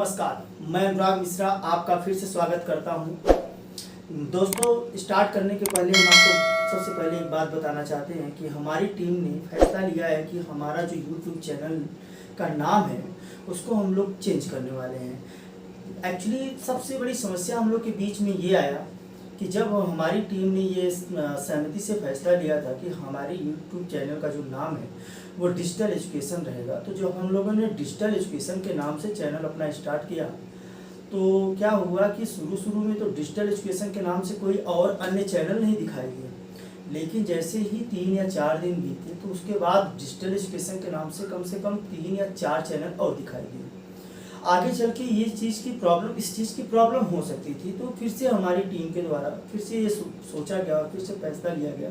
नमस्कार, मैं अनुराग मिश्रा आपका फिर से स्वागत करता हूं। दोस्तों, स्टार्ट करने के पहले हम आपको सबसे पहले एक बात बताना चाहते हैं कि हमारी टीम ने फैसला लिया है कि हमारा जो यूट्यूब चैनल का नाम है उसको हम लोग चेंज करने वाले हैं। एक्चुअली सबसे बड़ी समस्या हम लोग के बीच में ये आया कि जब हमारी टीम ने ये सहमति से फैसला लिया था कि हमारे यूट्यूब चैनल का जो नाम है वो डिजिटल एजुकेशन रहेगा, तो जो हम लोगों ने डिजिटल एजुकेशन के नाम से चैनल अपना स्टार्ट किया तो क्या हुआ कि शुरू में तो डिजिटल एजुकेशन के नाम से कोई और अन्य चैनल नहीं दिखाई दिए, लेकिन जैसे ही 3 या 4 दिन बीते तो उसके बाद डिजिटल एजुकेशन के नाम से कम 3 या 4 चैनल और दिखाई दिए। आगे चल के इस चीज़ की प्रॉब्लम हो सकती थी, तो फिर से हमारी टीम के द्वारा फिर से ये सोचा गया, फिर से फैसला लिया गया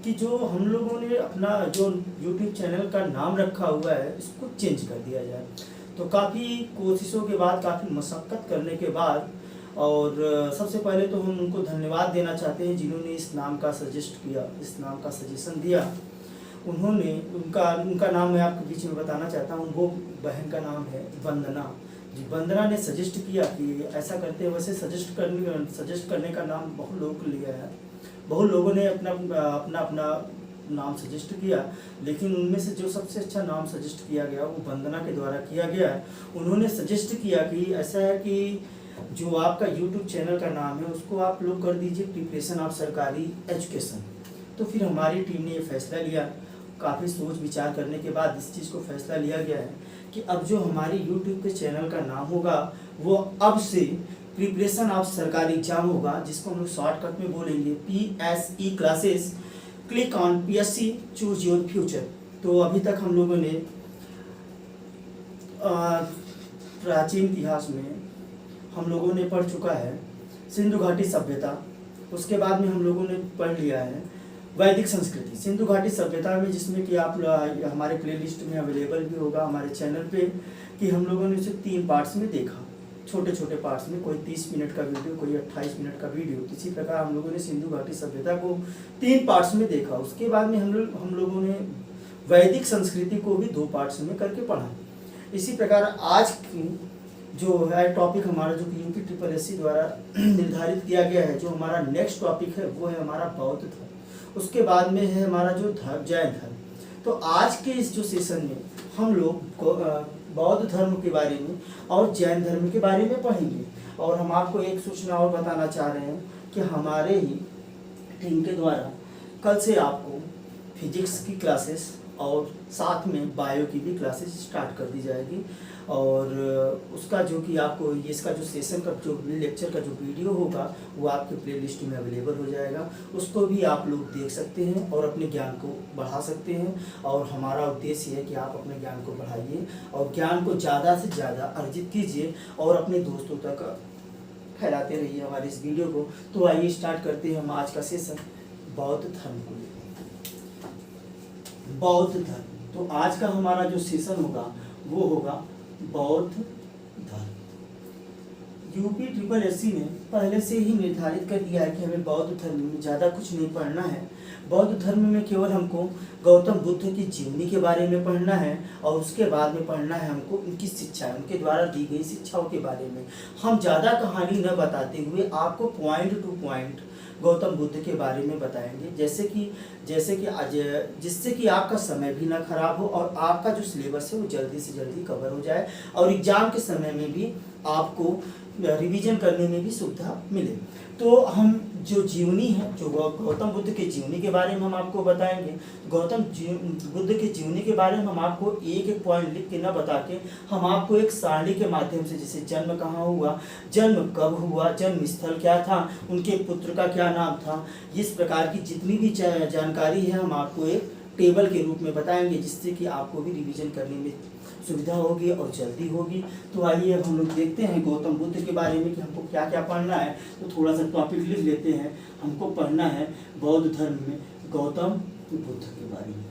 कि जो हम लोगों ने अपना जो यूट्यूब चैनल का नाम रखा हुआ है इसको चेंज कर दिया जाए। तो काफ़ी कोशिशों के बाद, काफ़ी मशक्क़त करने के बाद, और सबसे पहले तो हम उनको धन्यवाद देना चाहते हैं जिन्होंने इस नाम का सजेस्ट किया, इस नाम का सजेशन दिया। उन्होंने उनका नाम मैं आपके बीच में बताना चाहता हूँ। वो बहन का नाम है वंदना जी। वंदना ने सजेस्ट किया कि ऐसा करते हैं। वैसे सजेस्ट करने का नाम बहुत लोगों को लिया है, बहुत लोगों ने अपना नाम सजेस्ट किया, लेकिन उनमें से जो सबसे अच्छा नाम सजेस्ट किया गया वो वंदना के द्वारा किया गया है। उन्होंने सजेस्ट किया कि ऐसा है कि जो आपका यूट्यूब चैनल का नाम है उसको आप लोग कर दीजिए प्रिपरेशन ऑफ सरकारी एजुकेशन। तो फिर हमारी टीम ने ये फैसला लिया, काफ़ी सोच विचार करने के बाद इस चीज़ को फैसला लिया गया है कि अब जो हमारे यूट्यूब के चैनल का नाम होगा वो अब से प्रिपरेशन ऑफ सरकारी एग्जाम होगा, जिसको हम लोग शॉर्टकट में बोलेंगे PSE classes, click on PSC choose your future. तो अभी तक हम लोगों ने प्राचीन इतिहास में हम लोगों ने पढ़ चुका है सिंधु घाटी सभ्यता, उसके बाद में हम लोगों ने पढ़ लिया है वैदिक संस्कृति। सिंधु घाटी सभ्यता में, जिसमें कि आप हमारे प्लेलिस्ट में अवेलेबल भी होगा हमारे चैनल पे, कि हम लोगों ने उसे 3 पार्ट्स में देखा, छोटे छोटे पार्ट्स में, कोई 30 मिनट का वीडियो, कोई 28 मिनट का वीडियो। इसी प्रकार हम लोगों ने सिंधु घाटी सभ्यता को 3 पार्ट्स में देखा। उसके बाद में हम लोगों ने वैदिक संस्कृति को भी 2 पार्ट्स में करके पढ़ा। इसी प्रकार आज की जो है टॉपिक हमारा, जो कि UPSSC द्वारा निर्धारित किया गया है, जो हमारा नेक्स्ट टॉपिक है वो है हमारा बौद्ध धर्म। उसके बाद में है हमारा जो जैन धर्म। तो आज के इस जो सेशन में हम लोग बौद्ध धर्म के बारे में और जैन धर्म के बारे में पढ़ेंगे। और हम आपको एक सूचना और बताना चाह रहे हैं कि हमारे ही टीम के द्वारा कल से आपको फिजिक्स की क्लासेस और साथ में बायो की भी क्लासेस स्टार्ट कर दी जाएगी। और उसका जो कि आपको इसका जो सेशन का जो लेक्चर का जो वीडियो होगा वो आपके प्लेलिस्ट में अवेलेबल हो जाएगा, उसको भी आप लोग देख सकते हैं और अपने ज्ञान को बढ़ा सकते हैं। और हमारा उद्देश्य है कि आप अपने ज्ञान को बढ़ाइए और ज्ञान को ज़्यादा से ज़्यादा अर्जित कीजिए और अपने दोस्तों तक फैलाते रहिए हमारे इस वीडियो को। तो आइए स्टार्ट करते हैं हम आज का सेशन बौद्ध धर्म को लेकर। बौद्ध धर्म, तो आज का हमारा जो सेशन होगा वो होगा बौद्ध धर्म। UPSSC ने पहले से ही निर्धारित कर दिया है कि हमें बौद्ध धर्म में ज़्यादा कुछ नहीं पढ़ना है। बौद्ध धर्म में केवल हमको गौतम बुद्ध की जीवनी के बारे में पढ़ना है और उसके बाद में पढ़ना है हमको उनकी शिक्षा, उनके द्वारा दी गई शिक्षाओं के बारे में। हम ज़्यादा कहानी न बताते हुए आपको point two point Gautam Buddha के बारे में बताएंगे, जैसे कि आज, जिससे कि आपका समय भी ना खराब हो और आपका जो सिलेबस है वो जल्दी से जल्दी कवर हो जाए और एग्जाम के समय में भी आपको रिवीजन करने में भी सुविधा मिले। तो हम जो जीवनी है, जो गौतम बुद्ध के जीवनी के बारे में हम आपको बताएंगे। गौतम बुद्ध के जीवनी के बारे में हम आपको एक एक पॉइंट लिख के ना बता के हम आपको एक सारणी के माध्यम से, जैसे जन्म कहाँ हुआ, जन्म कब हुआ, जन्म स्थल क्या था, उनके पुत्र का क्या नाम था, इस प्रकार की जितनी भी जानकारी है हम आपको एक टेबल के रूप में बताएंगे, जिससे कि आपको भी रिवीजन करने में सुविधा होगी और जल्दी होगी। तो आइए अब हम लोग देखते हैं गौतम बुद्ध के बारे में कि हमको क्या क्या पढ़ना है। तो थोड़ा सा टॉपिक लिख लेते हैं। हमको पढ़ना है बौद्ध धर्म में गौतम बुद्ध के बारे में।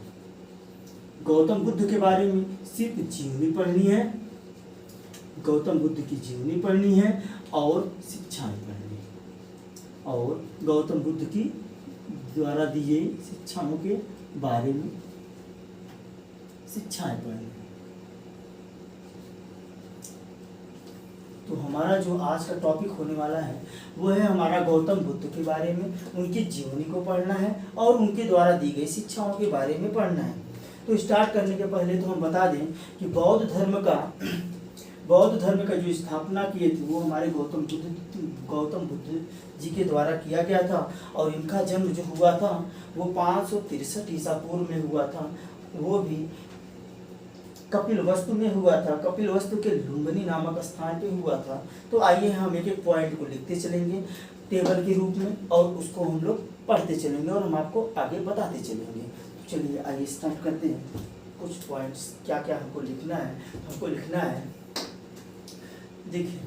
गौतम बुद्ध के बारे में सिर्फ जीवनी पढ़नी है, गौतम बुद्ध की जीवनी पढ़नी है और शिक्षाएं पढ़नी है, और गौतम बुद्ध की द्वारा दी गई शिक्षाओं के बारे में शिक्षाएं पढ़नी। तो हमारा जो आज का टॉपिक होने वाला है वो है हमारा गौतम बुद्ध के बारे में, उनकी जीवनी को पढ़ना है और उनके द्वारा दी गई शिक्षाओं के बारे में पढ़ना है। तो स्टार्ट करने के पहले तो हम बता दें कि बौद्ध धर्म का जो स्थापना किए थे वो हमारे गौतम बुद्ध जी के द्वारा किया गया था। और इनका जन्म जो हुआ था वो 563 ईसा पूर्व में हुआ था, वो भी कपिलवस्तु में हुआ था, कपिलवस्तु के लुम्बिनी नामक स्थान पे हुआ था। तो आइए हम एक एक पॉइंट को लिखते चलेंगे टेबल के रूप में और उसको हम लोग पढ़ते चलेंगे और हम आपको आगे बताते चलेंगे। तो चलिए आइए स्टार्ट करते हैं। कुछ पॉइंट्स क्या क्या हमको लिखना है, हमको लिखना है, देखिए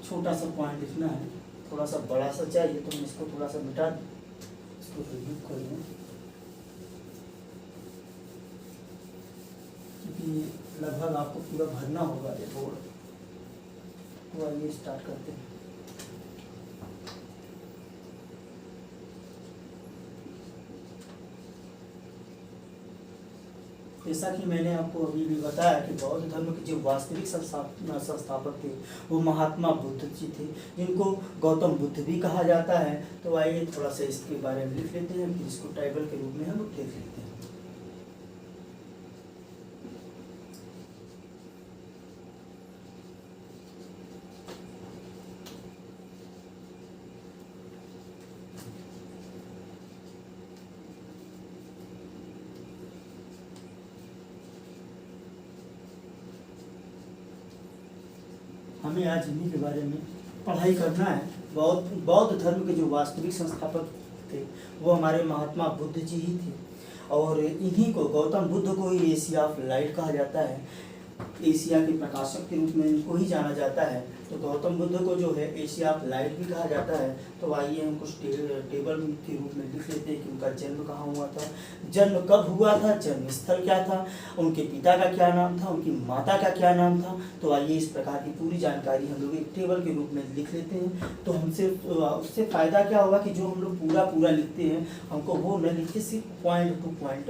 छोटा सा पॉइंट लिखना है, थोड़ा सा बड़ा सा चाहिए तो हम इसको थोड़ा सा मिटा दें, इसको रिव्यू कर लें क्योंकि लगभग आपको पूरा भरना होगा ये बोर्ड। तो आइए स्टार्ट करते हैं। जैसा कि मैंने आपको अभी भी बताया कि बौद्ध धर्म के जो वास्तविक संस्थापक थे वो महात्मा बुद्ध जी थे, जिनको गौतम बुद्ध भी कहा जाता है। तो आइए थोड़ा सा इसके बारे में लिख लेते हैं, फिर इसको टेबल के रूप में हम लोग लिख लेते हैं। हमें आज इन्हीं के बारे में पढ़ाई करना है। बौद्ध धर्म के जो वास्तविक संस्थापक थे वो हमारे महात्मा बुद्ध जी ही थे और इन्हीं को, गौतम बुद्ध को ही एशिया ऑफ लाइट कहा जाता है, एशिया के प्रकाशक के रूप में इनको ही जाना जाता है। तो गौतम बुद्ध को जो है एशिया ऑफ लाइट भी कहा जाता है। तो आइए हम कुछ टेबल के रूप में लिख लेते हैं कि उनका जन्म कहाँ हुआ था, जन्म कब हुआ था, जन्म स्थल क्या था, उनके पिता का क्या नाम था, उनकी माता का क्या नाम था। तो आइए इस प्रकार की पूरी जानकारी हम लोग एक टेबल के रूप में लिख लेते हैं। तो हमसे उससे फ़ायदा क्या होगा कि जो हम लोग पूरा लिखते हैं हमको वो न लिख के सिर्फ पॉइंट टू पॉइंट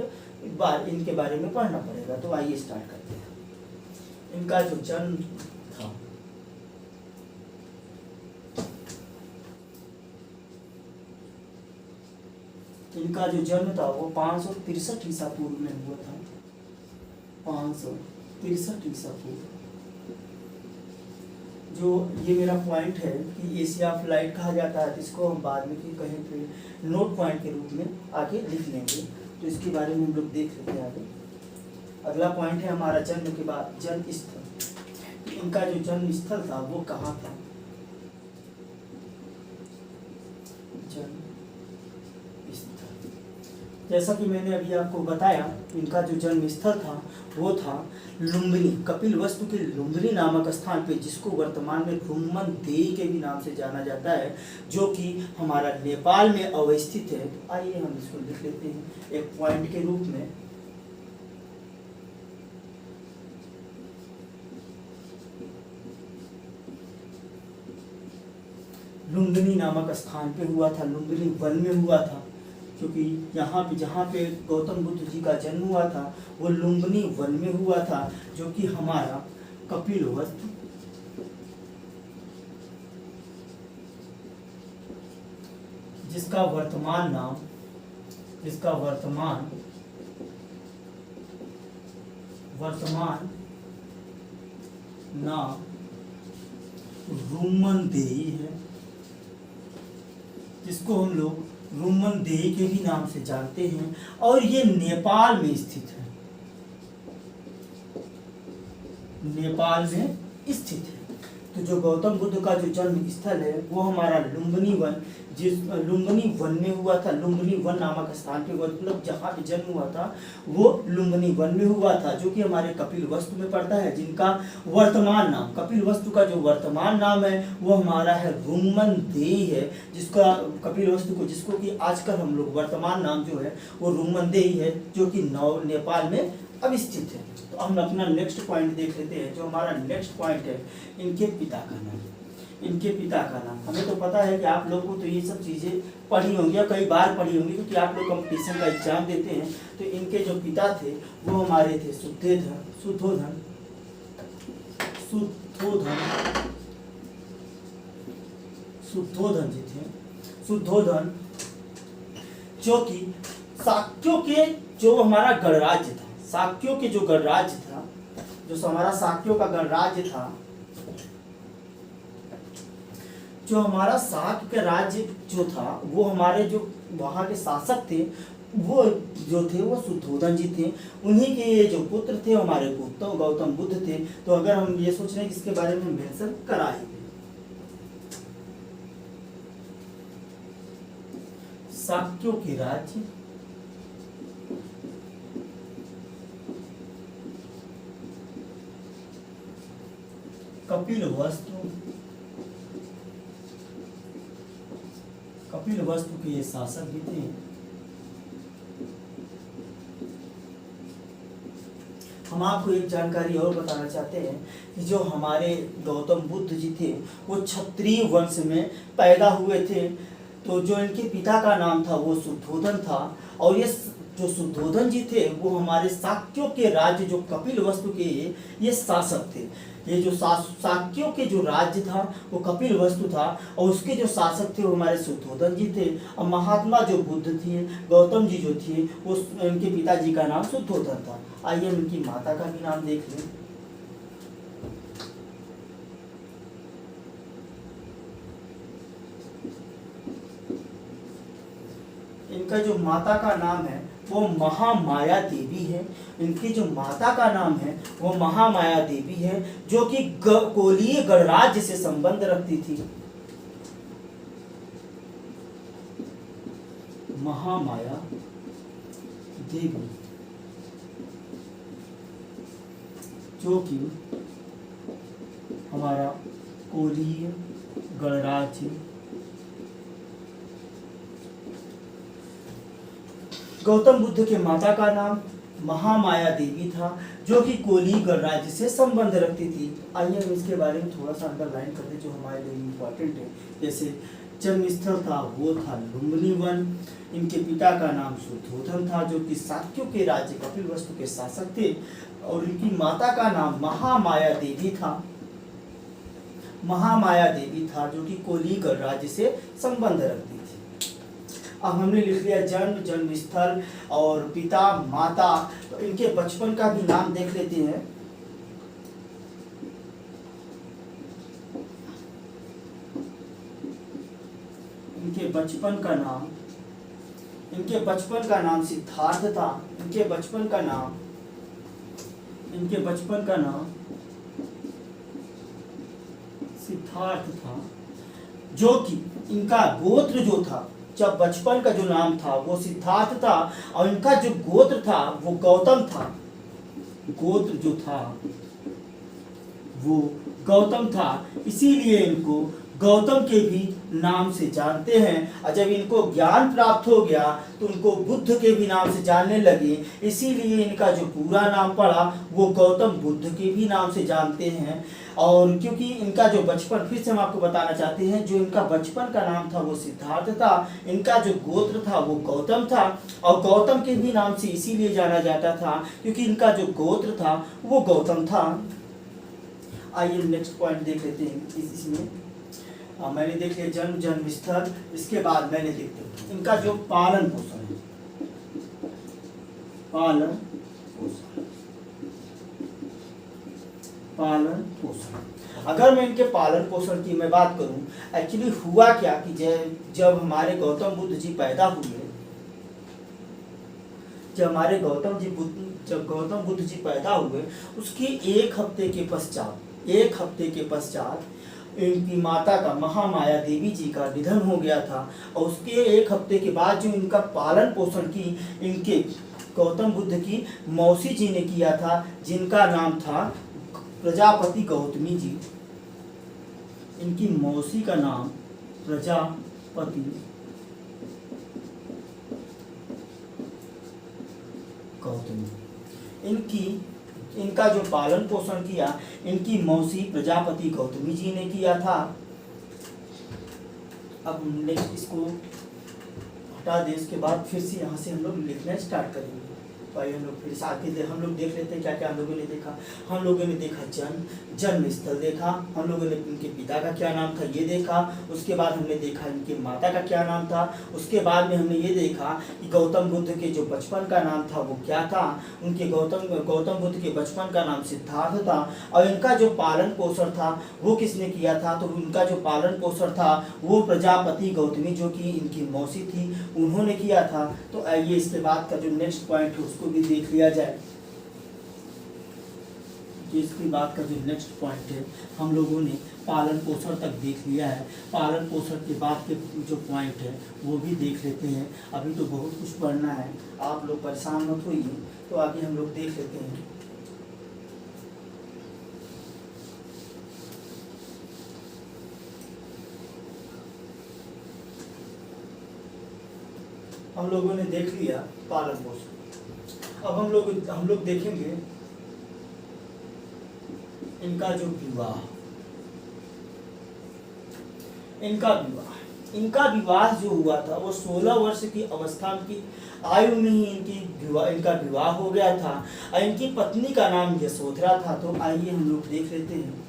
इनके बारे में पढ़ना पड़ेगा। तो आइए स्टार्ट करते हैं। इनका जो जन्म था वो 563 ईसा पूर्व में हुआ था, 563 ईसा पूर्व। जो ये मेरा पॉइंट है कि एशिया ऑफ लाइट कहा जाता है, इसको हम बाद में कहीं पे नोट पॉइंट के रूप में आगे लिख लेंगे। तो इसके बारे में हम लोग देख लेते हैं आगे। अगला पॉइंट है हमारा जन्म के बाद जन्म स्थल। इनका जो जन्म स्थल था वो कहाँ था, जन्म स्थल। जैसा कि मैंने अभी आपको बताया इनका जो जन्म स्थल था वो था लुम्बिनी, कपिलवस्तु के लुम्बिनी नामक स्थान पे, जिसको वर्तमान में रुम्मन देई के भी नाम से जाना जाता है, जो कि हमारा नेपाल में अवस्थित है। तो आइए हम इसको लिख लेते हैं एक पॉइंट के रूप में। लुम्बिनी नामक स्थान पे हुआ था, लुम्बिनी वन में हुआ था, क्योंकि यहाँ पे जहाँ पे गौतम बुद्ध जी का जन्म हुआ था वो लुम्बिनी वन में हुआ था, जो कि हमारा कपिलवस्तु जिसका वर्तमान नाम रुम्मन देई है, जिसको हम लोग रुम्मन देई के भी नाम से जानते हैं, और ये नेपाल में स्थित है, नेपाल में स्थित है। तो जो गौतम बुद्ध का जो जन्म स्थल है वो हमारा लुम्बिनी वन, लुम्बिनी वन में हुआ था। लुम्बिनी वन नामक स्थान पे, मतलब जहाँ पे जन्म हुआ था वो लुम्बिनी वन में हुआ था, जो कि हमारे कपिलवस्तु में पड़ता है, जिनका वर्तमान नाम, कपिलवस्तु का जो वर्तमान नाम है वो हमारा है रुम्मन देई है, जिसका कपिलवस्तु को, जिसको कि आजकल हम लोग वर्तमान नाम जो है वो रुम्मन देई है, जो कि नेपाल में अब स्थित है। तो हम अपना नेक्स्ट पॉइंट देख लेते हैं। जो हमारा नेक्स्ट पॉइंट है इनके पिता का नाम। इनके पिता का नाम, हमें तो पता है कि आप लोगों को तो ये सब चीज़ें पढ़ी होंगी या कई बार पढ़ी होंगी, क्योंकि आप लोग कंपटीशन का एग्जाम देते हैं। तो इनके जो पिता थे वो हमारे थे शुद्धोधन शुद्धोधन जी थे। शुद्धोधन जो कि शाक्यों के जो हमारा गणराज्य था, शाक्यों के जो गणराज्य था, जो हमारा शाक्यों का गणराज्य था, जो हमारा शाक्य का राज्य जो था, वो हमारे जो वहाँ के शासक थे वो जो थे वो शुद्धोधन जी थे। उन्हीं के जो पुत्र थे हमारे गौतम बुद्ध थे। तो अगर हम ये सोच रहे हैं कि इसके बारे में मेंशन करा ही शाक्यों के राज्य, कपिल वस्तु के ये शासक भी थे। हम आपको एक जानकारी और बताना चाहते हैं कि जो हमारे गौतम बुद्ध जी थे वो क्षत्रिय वंश में पैदा हुए थे। तो जो इनके पिता का नाम था वो शुद्धोधन था, और ये जो शुद्धोधन जी थे वो हमारे शाक्यों के राज्य जो कपिल वस्तु के ये शासक थे। ये जो शाक्यों के जो राज्य था वो कपिल वस्तु था, और उसके जो शासक थे वो हमारे शुद्धोधन जी थे। और महात्मा जो बुद्ध थे, गौतम जी जो थे, वो उनके पिताजी का नाम शुद्धोधन था। आइए उनकी माता का भी नाम देख लें। इनका जो माता का नाम है वो महामाया देवी है। इनकी जो माता का नाम है वो महामाया देवी है, जो कि कोलीय गणराज्य से संबंध रखती थी। महामाया देवी जो कि हमारा कोलीय गणराज्य, गौतम बुद्ध के माता का नाम महामाया देवी था, जो कि कोलीय गणराज्य से संबंध रखती थी। आइए हम इसके बारे में थोड़ा सा अंडरलाइन करते जो हमारे लिए इम्पोर्टेंट है। जैसे जन्म स्थल था वो था लुम्बिनी वन। इनके पिता का नाम शुद्धोधन था, जो कि शाक्यों के राज्य कपिल वस्तु के शासक थे, और इनकी माता का नाम महामाया देवी था। महामाया देवी था जो कि कोलीय गणराज्य से संबंध रखती थी। अब हमने लिख लिया जन्म, जन्म स्थल और पिता माता। तो इनके बचपन का भी नाम देख लेते हैं। इनके बचपन का नाम सिद्धार्थ था। इनके बचपन का नाम सिद्धार्थ था, जो कि इनका गोत्र जो था, जब बचपन का जो नाम था वो सिद्धार्थ था, और इनका जो गोत्र था वो गौतम था। गोत्र जो था वो गौतम था, इसीलिए इनको गौतम के भी नाम से जानते हैं। और जब इनको ज्ञान प्राप्त हो गया तो उनको बुद्ध के भी नाम से जानने लगे, इसीलिए इनका जो पूरा नाम पड़ा वो गौतम बुद्ध के भी नाम से जानते हैं। और क्योंकि इनका जो बचपन, फिर से हम आपको बताना चाहते हैं, जो इनका बचपन का नाम था वो सिद्धार्थ था, इनका जो गोत्र था वो गौतम था, और गौतम के भी नाम से इसीलिए जाना जाता था क्योंकि इनका जो गोत्र था वो गौतम था। आइए नेक्स्ट पॉइंट देख लेते हैं इसमें। मैंने देख लिया जन्म, जन्म स्थल। इसके बाद मैंने देख लिया इनका जो पालन पोषण है। पालन पोषण, अगर मैं इनके पालन पोषण की मैं बात करूं, एक्चुअली हुआ क्या कि जब हमारे गौतम बुद्ध जी पैदा हुए, जब गौतम बुद्ध जी पैदा हुए, उसके एक हफ्ते के पश्चात इनकी माता का, महामाया देवी जी का निधन हो गया था। और उसके एक हफ्ते के बाद जो इनका पालन पोषण की इनके गौतम बुद्ध की मौसी जी ने किया था, जिनका नाम था प्रजापति गौतमी जी। इनकी मौसी का नाम प्रजापति गौतमी। इनका जो पालन पोषण किया इनकी मौसी प्रजापति गौतमी जी ने किया था। अब नेक्स्ट इसको हटा दें, इसके बाद फिर से यहाँ से हम लोग लिखना स्टार्ट करेंगे। भाई हम लोग फिर से आगे हम लोग देख लेते हैं क्या क्या हम लोगों ने देखा। हम लोगों ने देखा जन्म स्थल देखा, हम लोगों ने इनके पिता का क्या नाम था ये देखा, उसके बाद हमने देखा इनके माता का क्या नाम था, उसके बाद में हमने ये देखा कि गौतम बुद्ध के जो बचपन का नाम था वो क्या था। उनके गौतम बुद्ध के बचपन का नाम सिद्धार्थ था, और इनका जो पालन पोषण था वो किसने किया था, तो उनका जो पालन पोषण था वो प्रजापति गौतमी जो कि इनकी मौसी थी उन्होंने किया था। तो आइए इसके बाद का जो नेक्स्ट पॉइंट है उसको भी देख लिया जाए। इसके बाद का जो नेक्स्ट पॉइंट है हम लोगों ने पालन पोषण तक देख लिया है, पालन पोषण के बाद के जो पॉइंट है वो भी देख लेते हैं। अभी तो बहुत कुछ पढ़ना है, आप लोग परेशान मत होइए, तो आगे हम लोग देख लेते हैं। हम लोगों ने देख लिया पालन पोषण। अब हम लोग देखेंगे इनका जो विवाह, इनका विवाह जो हुआ था वो 16 वर्ष की अवस्था की आयु में ही इनका विवाह हो गया था, और इनकी पत्नी का नाम यशोधरा था। तो आइए हम लोग देख लेते हैं।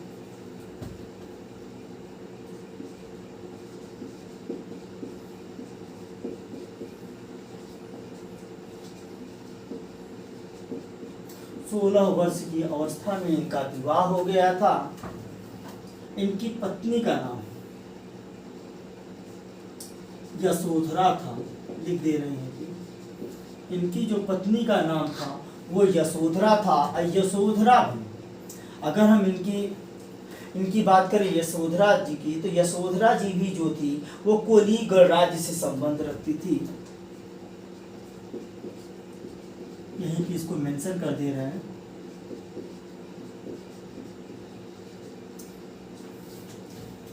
सोलह वर्ष की अवस्था में इनका विवाह हो गया था। इनकी पत्नी का नाम यशोधरा था, लिख दे रहे हैं कि इनकी जो पत्नी का नाम था वो यशोधरा था। यशोधरा भी, अगर हम इनकी बात करें यशोधरा जी की, तो यशोधरा जी भी जो थी वो कोली गणराज्य से संबंध रखती थी। यहीं पे इसको मेंशन कर दे रहे हैं।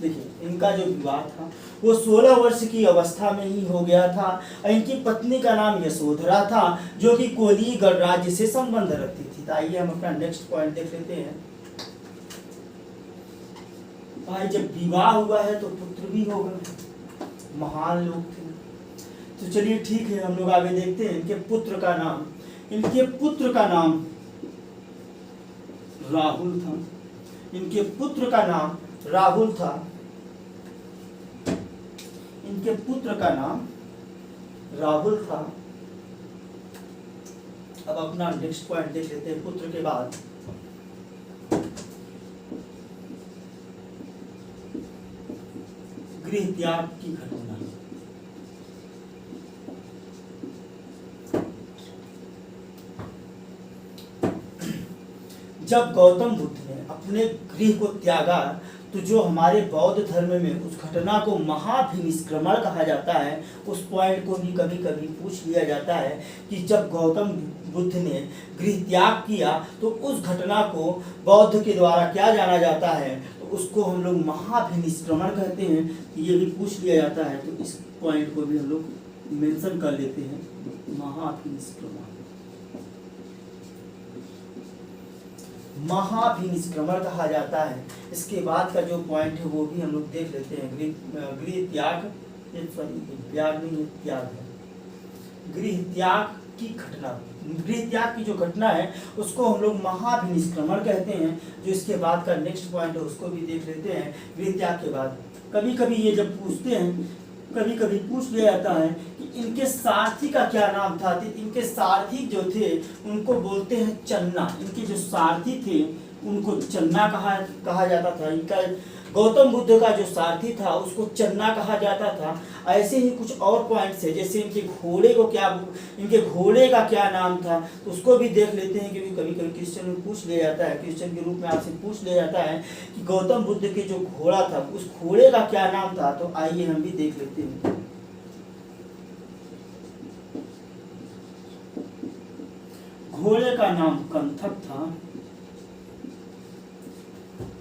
देखिए इनका जो विवाह था वो 16 वर्ष की अवस्था में ही हो गया था, और इनकी पत्नी का नाम यशोधरा था जो कि कोली गणराज्य से संबंध रखती थी। तो आइए हम अपना नेक्स्ट पॉइंट देख लेते हैं। भाई जब विवाह हुआ है तो पुत्र भी होगा, महान लोग थे। तो चलिए ठीक है, हम लोग आगे देखते हैं। इनके पुत्र का नाम राहुल था। इनके पुत्र का नाम राहुल था। इनके पुत्र का नाम राहुल था। अब अपना नेक्स्ट पॉइंट देख लेते हैं। पुत्र के बाद गृह त्याग की घटना। जब गौतम बुद्ध ने अपने गृह को त्यागा, तो जो हमारे बौद्ध धर्म में उस घटना को महाभिनिष्क्रमण कहा जाता है, उस पॉइंट को भी कभी कभी पूछ लिया जाता है कि जब गौतम बुद्ध ने गृह त्याग किया तो उस घटना को बौद्ध के द्वारा क्या जाना जाता है, तो उसको हम लोग महाभिनिष्क्रमण कहते हैं। ये भी पूछ लिया जाता है, तो इस पॉइंट को भी हम लोग मेंशन कर लेते हैं, महाभिनिष्क्रमण। महाभिनिष्क्रमण कहा जाता है। इसके बाद का जो पॉइंट है वो भी हम लोग देख लेते हैं। गृह त्याग, त्याग नहीं, त्याग है। गृह त्याग की घटना, गृह त्याग की जो घटना है उसको हम लोग महाभिनिष्क्रमण कहते हैं। जो इसके बाद का नेक्स्ट पॉइंट है उसको भी देख लेते हैं। गृह त्याग के बाद कभी कभी ये जब पूछते हैं, कभी कभी पूछ लिया जाता है कि इनके सारथी का क्या नाम था। तो इनके सारथी जो थे उनको बोलते हैं चन्ना। इनके जो सारथी थे उनको चन्ना कहा जाता था। इनका गौतम बुद्ध का जो सारथी था उसको चन्ना कहा जाता था। ऐसे ही कुछ और पॉइंट्स है, जैसे इनके घोड़े का क्या नाम था, तो उसको भी देख लेते हैं। क्योंकि कभी कभी क्वेश्चन में पूछ लिया जाता है, क्वेश्चन के रूप में आपसे पूछ लिया जाता है कि गौतम बुद्ध के जो घोड़ा था उस घोड़े का क्या नाम था। तो आइए हम भी देख लेते हैं। घोड़े का नाम कंथक था।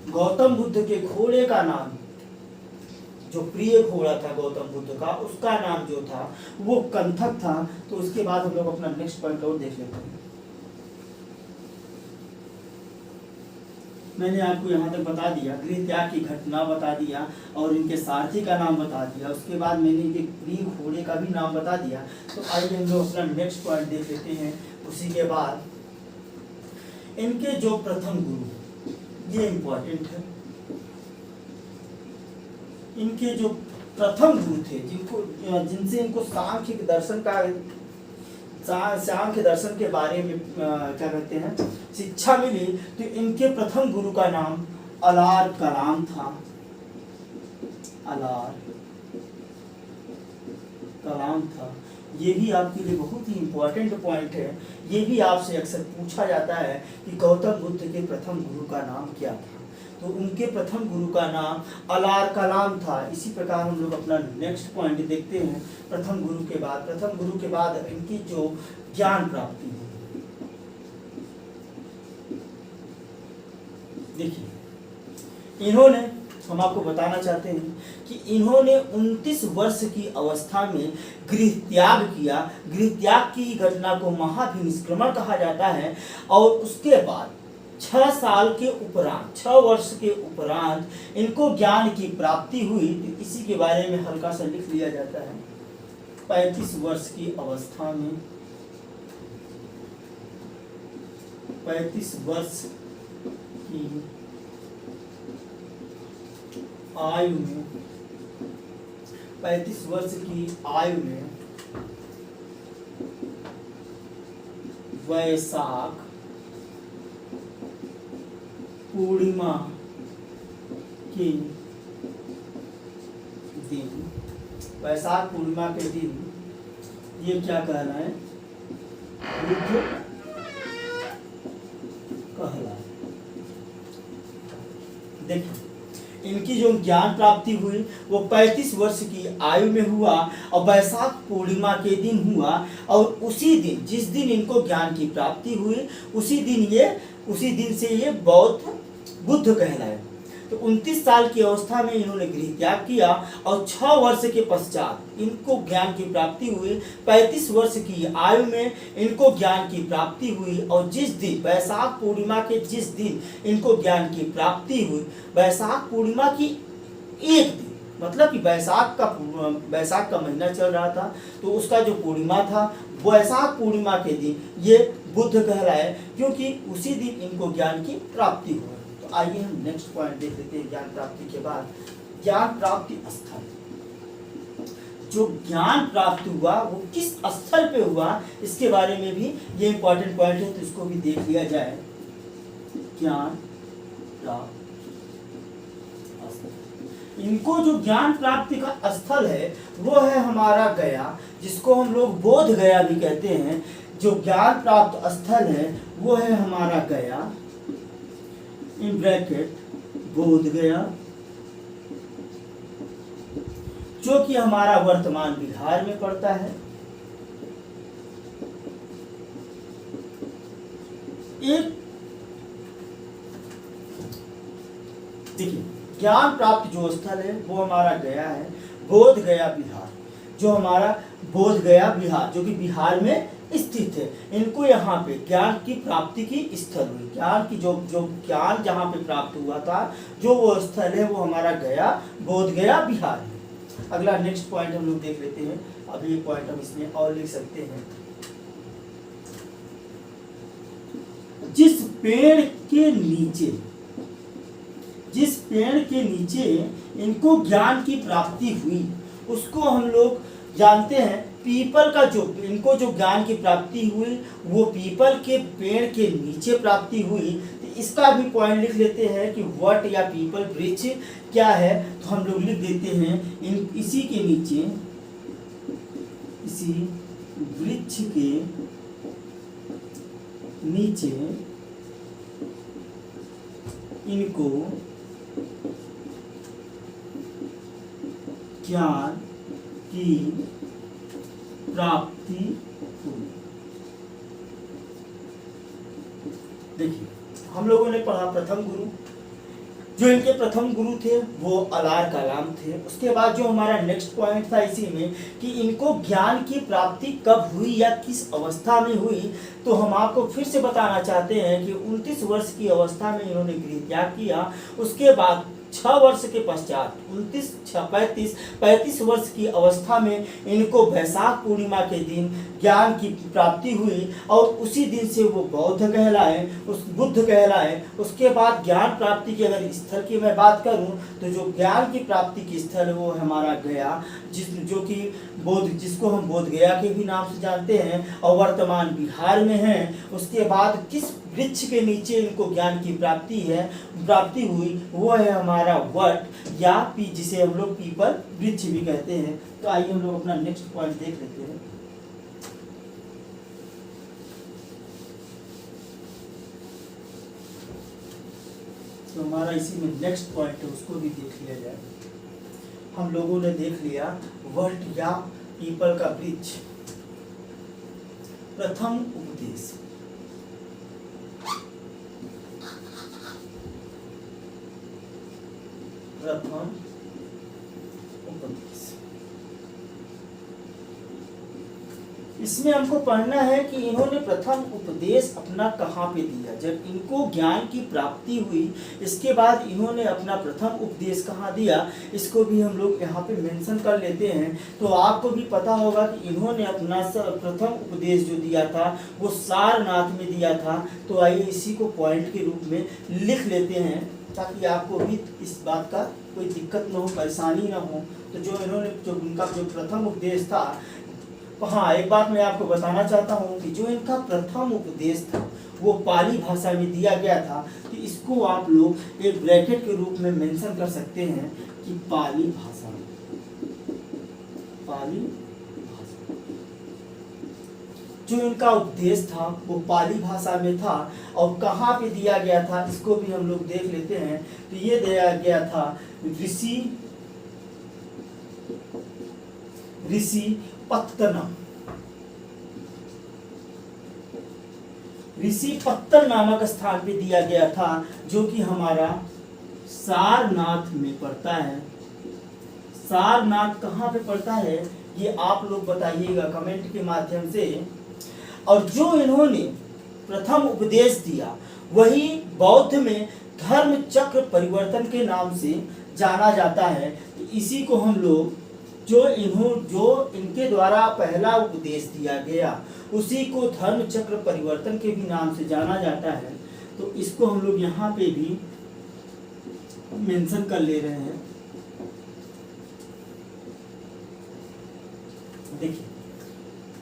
गौतम बुद्ध के घोड़े का नाम, जो प्रिय घोड़ा था गौतम बुद्ध का, उसका नाम जो था वो कंथक था। तो उसके बाद हम लोग अपना नेक्स्ट पॉइंट और देख लेते हैं। मैंने आपको यहाँ तक बता दिया, गृह त्याग की घटना बता दिया और इनके सारथी का नाम बता दिया। उसके बाद मैंने इनके प्रिय घोड़े का भी नाम बता दिया। तो आइए हम लोग अपना नेक्स्ट पॉइंट देख लेते हैं। उसी के बाद इनके जो प्रथम गुरु, ये इंपॉर्टेंट है, इनके जो प्रथम गुरु थे जिनसे इनको सांख्य दर्शन के बारे में क्या कहते हैं शिक्षा मिली, तो इनके प्रथम गुरु का नाम अलार कलाम था। अलार कलाम था। ये भी आपके लिए बहुत ही इंपॉर्टेंट पॉइंट है। ये भी आपसे अक्सर पूछा जाता है कि गौतम बुद्ध के प्रथम गुरु का नाम क्या था, तो उनके प्रथम गुरु का नाम अलार कलाम था। इसी प्रकार हम लोग अपना नेक्स्ट पॉइंट देखते हैं। प्रथम गुरु के बाद इनकी जो ज्ञान प्राप्ति हुई, देखिए इन्होंने, हम आपको बताना चाहते हैं कि इन्होंने 29 वर्ष की अवस्था में गृह त्याग किया। गृह त्याग की घटना को महाभिनिष्क्रमण कहा जाता है। और उसके बाद 6 वर्ष के उपरांत इनको ज्ञान की प्राप्ति हुई। तो इसी के बारे में हल्का सा लिख लिया जाता है। 35 वर्ष की अवस्था में, 35 वर्ष की आयु में, 35 वर्ष की आयु में वैशाख पूर्णिमा के दिन, वैशाख पूर्णिमा के दिन ये क्या कह रहा है, बुद्ध कहला। देखिए इनकी जो ज्ञान प्राप्ति हुई वो 35 वर्ष की आयु में हुआ और वैशाख पूर्णिमा के दिन हुआ। और उसी दिन, जिस दिन इनको ज्ञान की प्राप्ति हुई, उसी दिन से ये बौद्ध बुद्ध कहलाए। तो 29 साल की अवस्था में इन्होंने गृह त्याग किया और 6 वर्ष के पश्चात इनको ज्ञान की प्राप्ति हुई। 35 वर्ष की आयु में इनको ज्ञान की प्राप्ति हुई। और जिस दिन, वैशाख पूर्णिमा के जिस दिन इनको ज्ञान की प्राप्ति हुई, वैशाख पूर्णिमा की एक दिन, मतलब कि वैशाख का महीना चल रहा था, तो उसका जो पूर्णिमा था, वैशाख पूर्णिमा के दिन ये बुद्ध कहलाए, क्योंकि उसी दिन इनको ज्ञान की प्राप्ति हुई। तो आइए हम नेक्स्ट पॉइंट देख लेते हैं। ज्ञान प्राप्ति के बाद ज्ञान प्राप्ति स्थल, जो ज्ञान प्राप्त हुआ वो किस स्थल पे हुआ, इसके बारे में भी ये इंपॉर्टेंट पॉइंट है, तो इसको भी देख लिया जाए। ज्ञान प्राप्त, इनको जो ज्ञान प्राप्ति का स्थल है वो है हमारा गया, जिसको हम लोग बोध गया भी कहते हैं। जो ज्ञान प्राप्त स्थल है वो है हमारा गया, इन ब्रैकेट बोध गया, जो कि हमारा वर्तमान बिहार में पड़ता है। एक देखिए ज्ञान प्राप्त जो स्थल है वो हमारा गया है, बोध गया बिहार, जो हमारा बोध गया बिहार, जो कि बिहार में स्थित है। इनको यहाँ पे ज्ञान की प्राप्ति की स्थल हुई, ज्ञान की जो ज्ञान जहाँ पे प्राप्त हुआ था, जो वो स्थल है वो हमारा गया, बोध गया बिहार है। अगला नेक्स्ट पॉइंट हम लोग देख लेते हैं। अभी एक पॉइंट हम इसमें और लिख सकते हैं। जिस पेड़ के नीचे इनको ज्ञान की प्राप्ति हुई, उसको हम लोग जानते हैं पीपल का। जो इनको जो ज्ञान की प्राप्ति हुई वो पीपल के पेड़ के नीचे प्राप्ति हुई। तो इसका भी पॉइंट लिख लेते हैं कि वट या पीपल वृक्ष क्या है, तो हम लोग लिख देते हैं इसी के नीचे, इसी वृक्ष के नीचे इनको ज्ञान की प्राप्ति हुई। देखिए हम लोगों ने पढ़ा प्रथम गुरु, जो इनके प्रथम गुरु थे वो अलार कलाम थे। उसके बाद जो हमारा नेक्स्ट पॉइंट था इसी में कि इनको ज्ञान की प्राप्ति कब हुई या किस अवस्था में हुई, तो हम आपको फिर से बताना चाहते हैं कि 29 वर्ष की अवस्था में इन्होंने गृह त्याग किया। उसके बाद 6 वर्ष के पश्चात 35 वर्ष की अवस्था में इनको वैशाख पूर्णिमा के दिन ज्ञान की प्राप्ति हुई और उसी दिन से वो बौद्ध कहलाए, उस बुद्ध कहलाए। उसके बाद ज्ञान प्राप्ति की अगर स्थल की मैं बात करूं तो जो ज्ञान की प्राप्ति की स्थल है वो हमारा गया, जिसको हम बोध गया के भी नाम से जानते हैं और वर्तमान बिहार में है। उसके बाद किस वृक्ष के नीचे इनको ज्ञान की प्राप्ति हुई वो है हमारा वट या जिसे हम लोग पीपल वृक्ष भी कहते हैं। तो आइए हम लोग अपना नेक्स्ट पॉइंट देख लेते हैं। तो हमारा इसी में नेक्स्ट पॉइंट है, उसको भी देख लिया जाए। हम लोगों ने देख लिया वट या पीपल का वृक्ष। प्रथम उपदेश, प्रथम उपदेश, इसमें हमको पढ़ना है कि इन्होंने प्रथम उपदेश अपना कहाँ पे दिया। जब इनको ज्ञान की प्राप्ति हुई इसके बाद इन्होंने अपना प्रथम उपदेश कहाँ दिया, इसको भी हम लोग यहाँ पे मेंशन कर लेते हैं। तो आपको भी पता होगा कि इन्होंने अपना प्रथम उपदेश जो दिया था वो सारनाथ में दिया था। तो आइए इसी को पॉइंट के रूप में लिख लेते हैं ताकि आपको भी इस बात का कोई दिक्कत न हो, परेशानी न हो। तो जो उनका जो प्रथम उपदेश था, हाँ एक बात मैं आपको बताना चाहता हूँ कि जो इनका प्रथम उपदेश था वो पाली भाषा में दिया गया था। तो इसको आप लोग एक ब्रैकेट के रूप में मेंशन कर सकते हैं कि पाली भाषा में, पाली भाषा जो इनका उपदेश था वो पाली भाषा में था। और कहाँ पे दिया गया था इसको भी हम लोग देख लेते हैं। तो ये दिया गया था ऋषिपत्तन नामक स्थान पे दिया गया था, जो कि हमारा सारनाथ में पड़ता है। सारनाथ कहाँ पे पड़ता है ये आप लोग बताइएगा कमेंट के माध्यम से। और जो इन्होंने प्रथम उपदेश दिया वही बौद्ध में धर्म चक्र परिवर्तन के नाम से जाना जाता है। तो इसी को हम लोग जो इनके द्वारा पहला उपदेश दिया गया उसी को धर्म चक्र परिवर्तन के भी नाम से जाना जाता है। तो इसको हम लोग यहाँ पे भी मेंशन कर ले रहे हैं। देखिए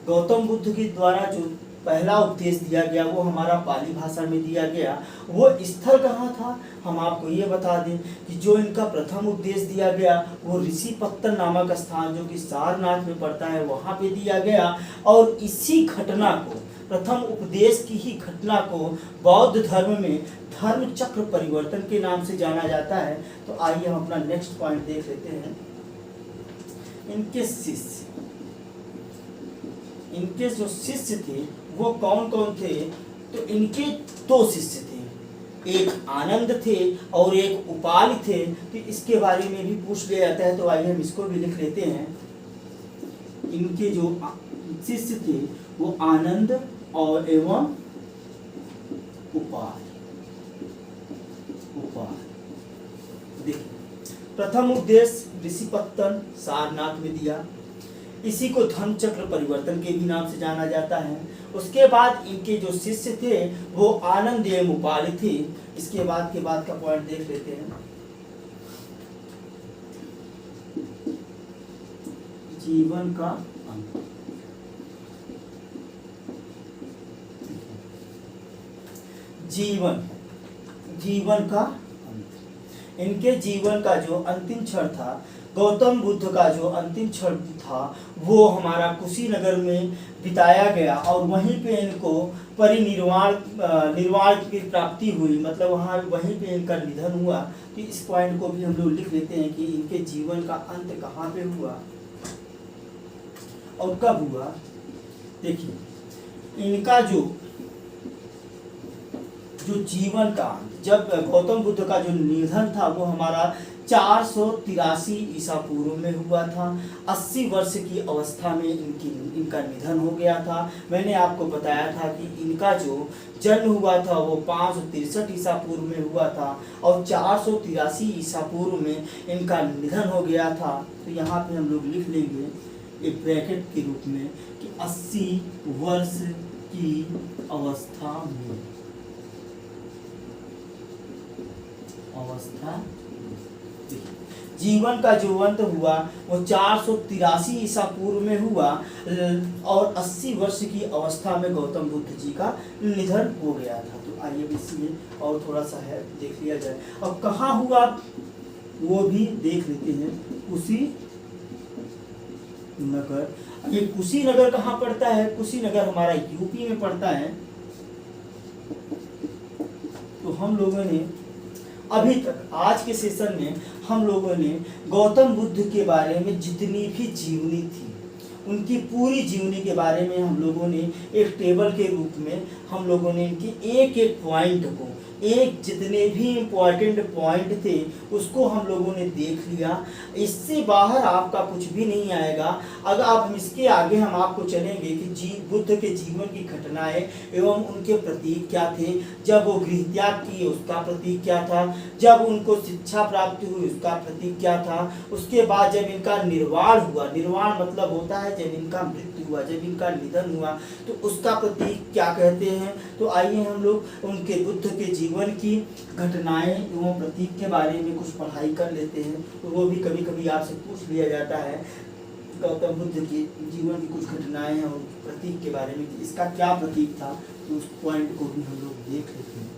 गौतम बुद्ध के द्वारा जो पहला उपदेश दिया गया वो हमारा पाली भाषा में दिया गया। वो स्थल कहाँ था हम आपको ये बता दें कि जो इनका प्रथम उपदेश दिया गया वो ऋषिपत्तन नामक स्थान जो कि सारनाथ में पड़ता है वहाँ पे दिया गया। और इसी घटना को, प्रथम उपदेश की ही घटना को बौद्ध धर्म में धर्म चक्र परिवर्तन के नाम से जाना जाता है। तो आइए हम अपना नेक्स्ट पॉइंट देख लेते हैं। इनके जो शिष्य थे वो कौन कौन थे। तो इनके 2 शिष्य थे, एक आनंद थे और एक उपाल थे। तो इसके बारे में भी पूछ लिया जाता है। तो आइए हम इसको भी लिख लेते हैं। इनके जो शिष्य थे वो आनंद और एवं उपाल। देखिए प्रथम उपदेश ऋषिपत्तन सारनाथ में दिया, इसी को धर्म चक्र परिवर्तन के भी नाम से जाना जाता है। उसके बाद इनके जो शिष्य थे वो आनंद एवं उपाल थे। इसके बाद का पॉइंट देख लेते हैं। जीवन का अंत, जीवन का अंत। इनके जीवन का जो अंतिम क्षण था, गौतम बुद्ध का जो अंतिम क्षण था वो हमारा कुशीनगर में बिताया गया और वहीं पे इनको निर्वाण की प्राप्ति हुई, मतलब वहीं पे इनका निधन हुआ। तो इस पॉइंट को भी हम लोग लिख लेते हैं कि इनके जीवन का अंत कहाँ पे हुआ और कब हुआ। देखिए इनका जो जीवन का अंत, जब गौतम बुद्ध का जो निधन था वो हमारा 483 ईसा पूर्व में हुआ था। 80 वर्ष की अवस्था में इनका निधन हो गया था। मैंने आपको बताया था कि इनका जो जन्म हुआ था वो 563 ईसा पूर्व में हुआ था और 483 ईसा पूर्व में इनका निधन हो गया था। तो यहाँ पे हम लोग लिख लेंगे एक ब्रैकेट के रूप में कि 80 वर्ष की अवस्था में जीवन का जो अंत हुआ वो 483 ईसा पूर्व में हुआ और 80 वर्ष की अवस्था में गौतम बुद्ध जी का निधन हो गया था। तो आइए इसमें और थोड़ा सा है देख लिया जाए। अब कहाँ हुआ वो भी देख लेते हैं। कुशीनगर, ये कुशीनगर कहाँ पड़ता है? कुशीनगर हमारा यूपी में पड़ता है। तो हम लोगों ने अभी तक आज के सेशन में हम लोगों ने गौतम बुद्ध के बारे में जितनी भी जीवनी थी उनकी पूरी जीवनी के बारे में हम लोगों ने एक टेबल के रूप में हम लोगों ने इनकी एक एक पॉइंट को, एक जितने भी इम्पोर्टेंट पॉइंट थे उसको हम लोगों ने देख लिया। इससे बाहर आपका कुछ भी नहीं आएगा। अगर आप इसके आगे हम आपको चलेंगे कि बुद्ध के जीवन की घटनाएं एवं उनके प्रतीक क्या थे, जब वो गृह त्याग किए उसका प्रतीक क्या था, जब उनको शिक्षा प्राप्ति हुई उसका प्रतीक क्या था, उसके बाद जब इनका निर्वाण हुआ, निर्वाण मतलब होता है जब इनका मृत्यु हुआ, जब इनका निधन हुआ तो उसका प्रतीक क्या कहते हैं। तो आइए हम लोग उनके बुद्ध के जीवन की घटनाएं एवं प्रतीक के बारे में कुछ पढ़ाई कर लेते हैं। तो वो भी कभी कभी आपसे पूछ लिया जाता है गौतम बुद्ध के जीवन की कुछ घटनाएं हैं और प्रतीक के बारे में, इसका क्या प्रतीक था। तो उस पॉइंट को भी हम लोग देख लेते हैं।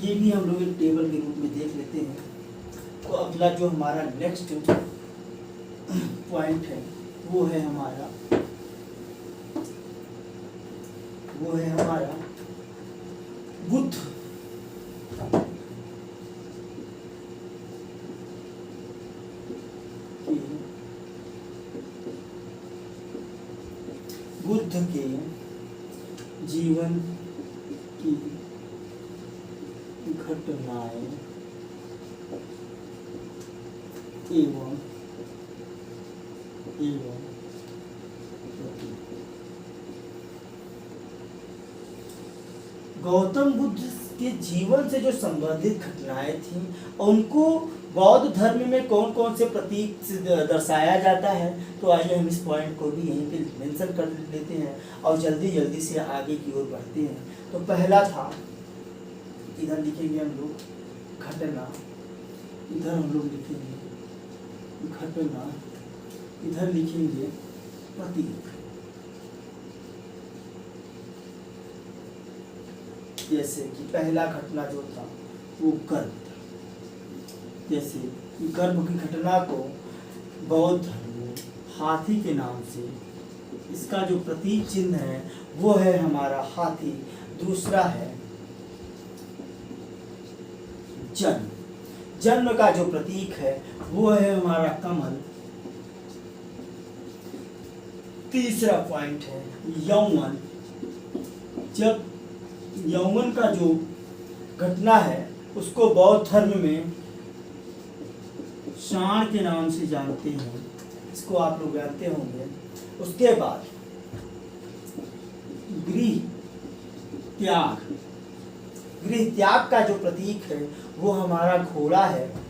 ये भी हम लोग एक टेबल के रूप में देख लेते हैं। तो अगला जो हमारा नेक्स्ट पॉइंट है वो है हमारा बुद्ध के जीवन की घटनाएं एवं गौतम बुद्ध के जीवन से जो संबंधित घटनाएं थी उनको बौद्ध धर्म में कौन कौन से प्रतीक से दर्शाया जाता है। तो आइए हम इस पॉइंट को भी यहीं पे मेंशन कर लेते हैं और जल्दी जल्दी से आगे की ओर बढ़ते हैं। तो पहला था, इधर लिखेंगे हम लोग घटना, इधर हम लोग लिखेंगे घटना, इधर लिखेंगे प्रतीक। जैसे कि पहला घटना जो था वो गर्भ था। जैसे गर्भ की घटना को बौद्ध धर्म में हाथी के नाम से, इसका जो प्रतीक चिन्ह है वो है हमारा हाथी। दूसरा है जन्म, जन्म का जो प्रतीक है वो है हमारा कमल। तीसरा पॉइंट है यौवन, जब यौवन का जो घटना है उसको बौद्ध धर्म में शाण के नाम से जानते हैं, इसको आप लोग जानते होंगे। उसके बाद गृह त्याग, गृह त्याग का जो प्रतीक है वो हमारा घोड़ा है।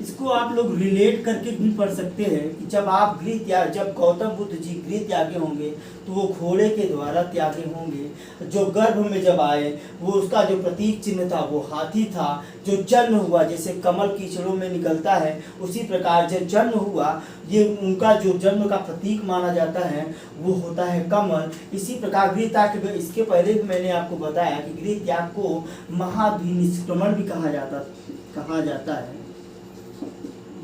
इसको आप लोग रिलेट करके भी पढ़ सकते हैं कि जब आप गृह त्याग, जब गौतम बुद्ध जी गृह त्यागे होंगे तो वो घोड़े के द्वारा त्यागे होंगे। जो गर्भ में जब आए वो उसका जो प्रतीक चिन्ह था वो हाथी था। जो जन्म हुआ, जैसे कमल कीचड़ों में निकलता है उसी प्रकार जब जन्म हुआ, ये उनका जो जन्म का प्रतीक माना जाता है वो होता है कमल। इसी प्रकार गृह त्याग, इसके पहले भी मैंने आपको बताया कि गृह त्याग को महाभिनिष्क्रमण भी कहा जाता है।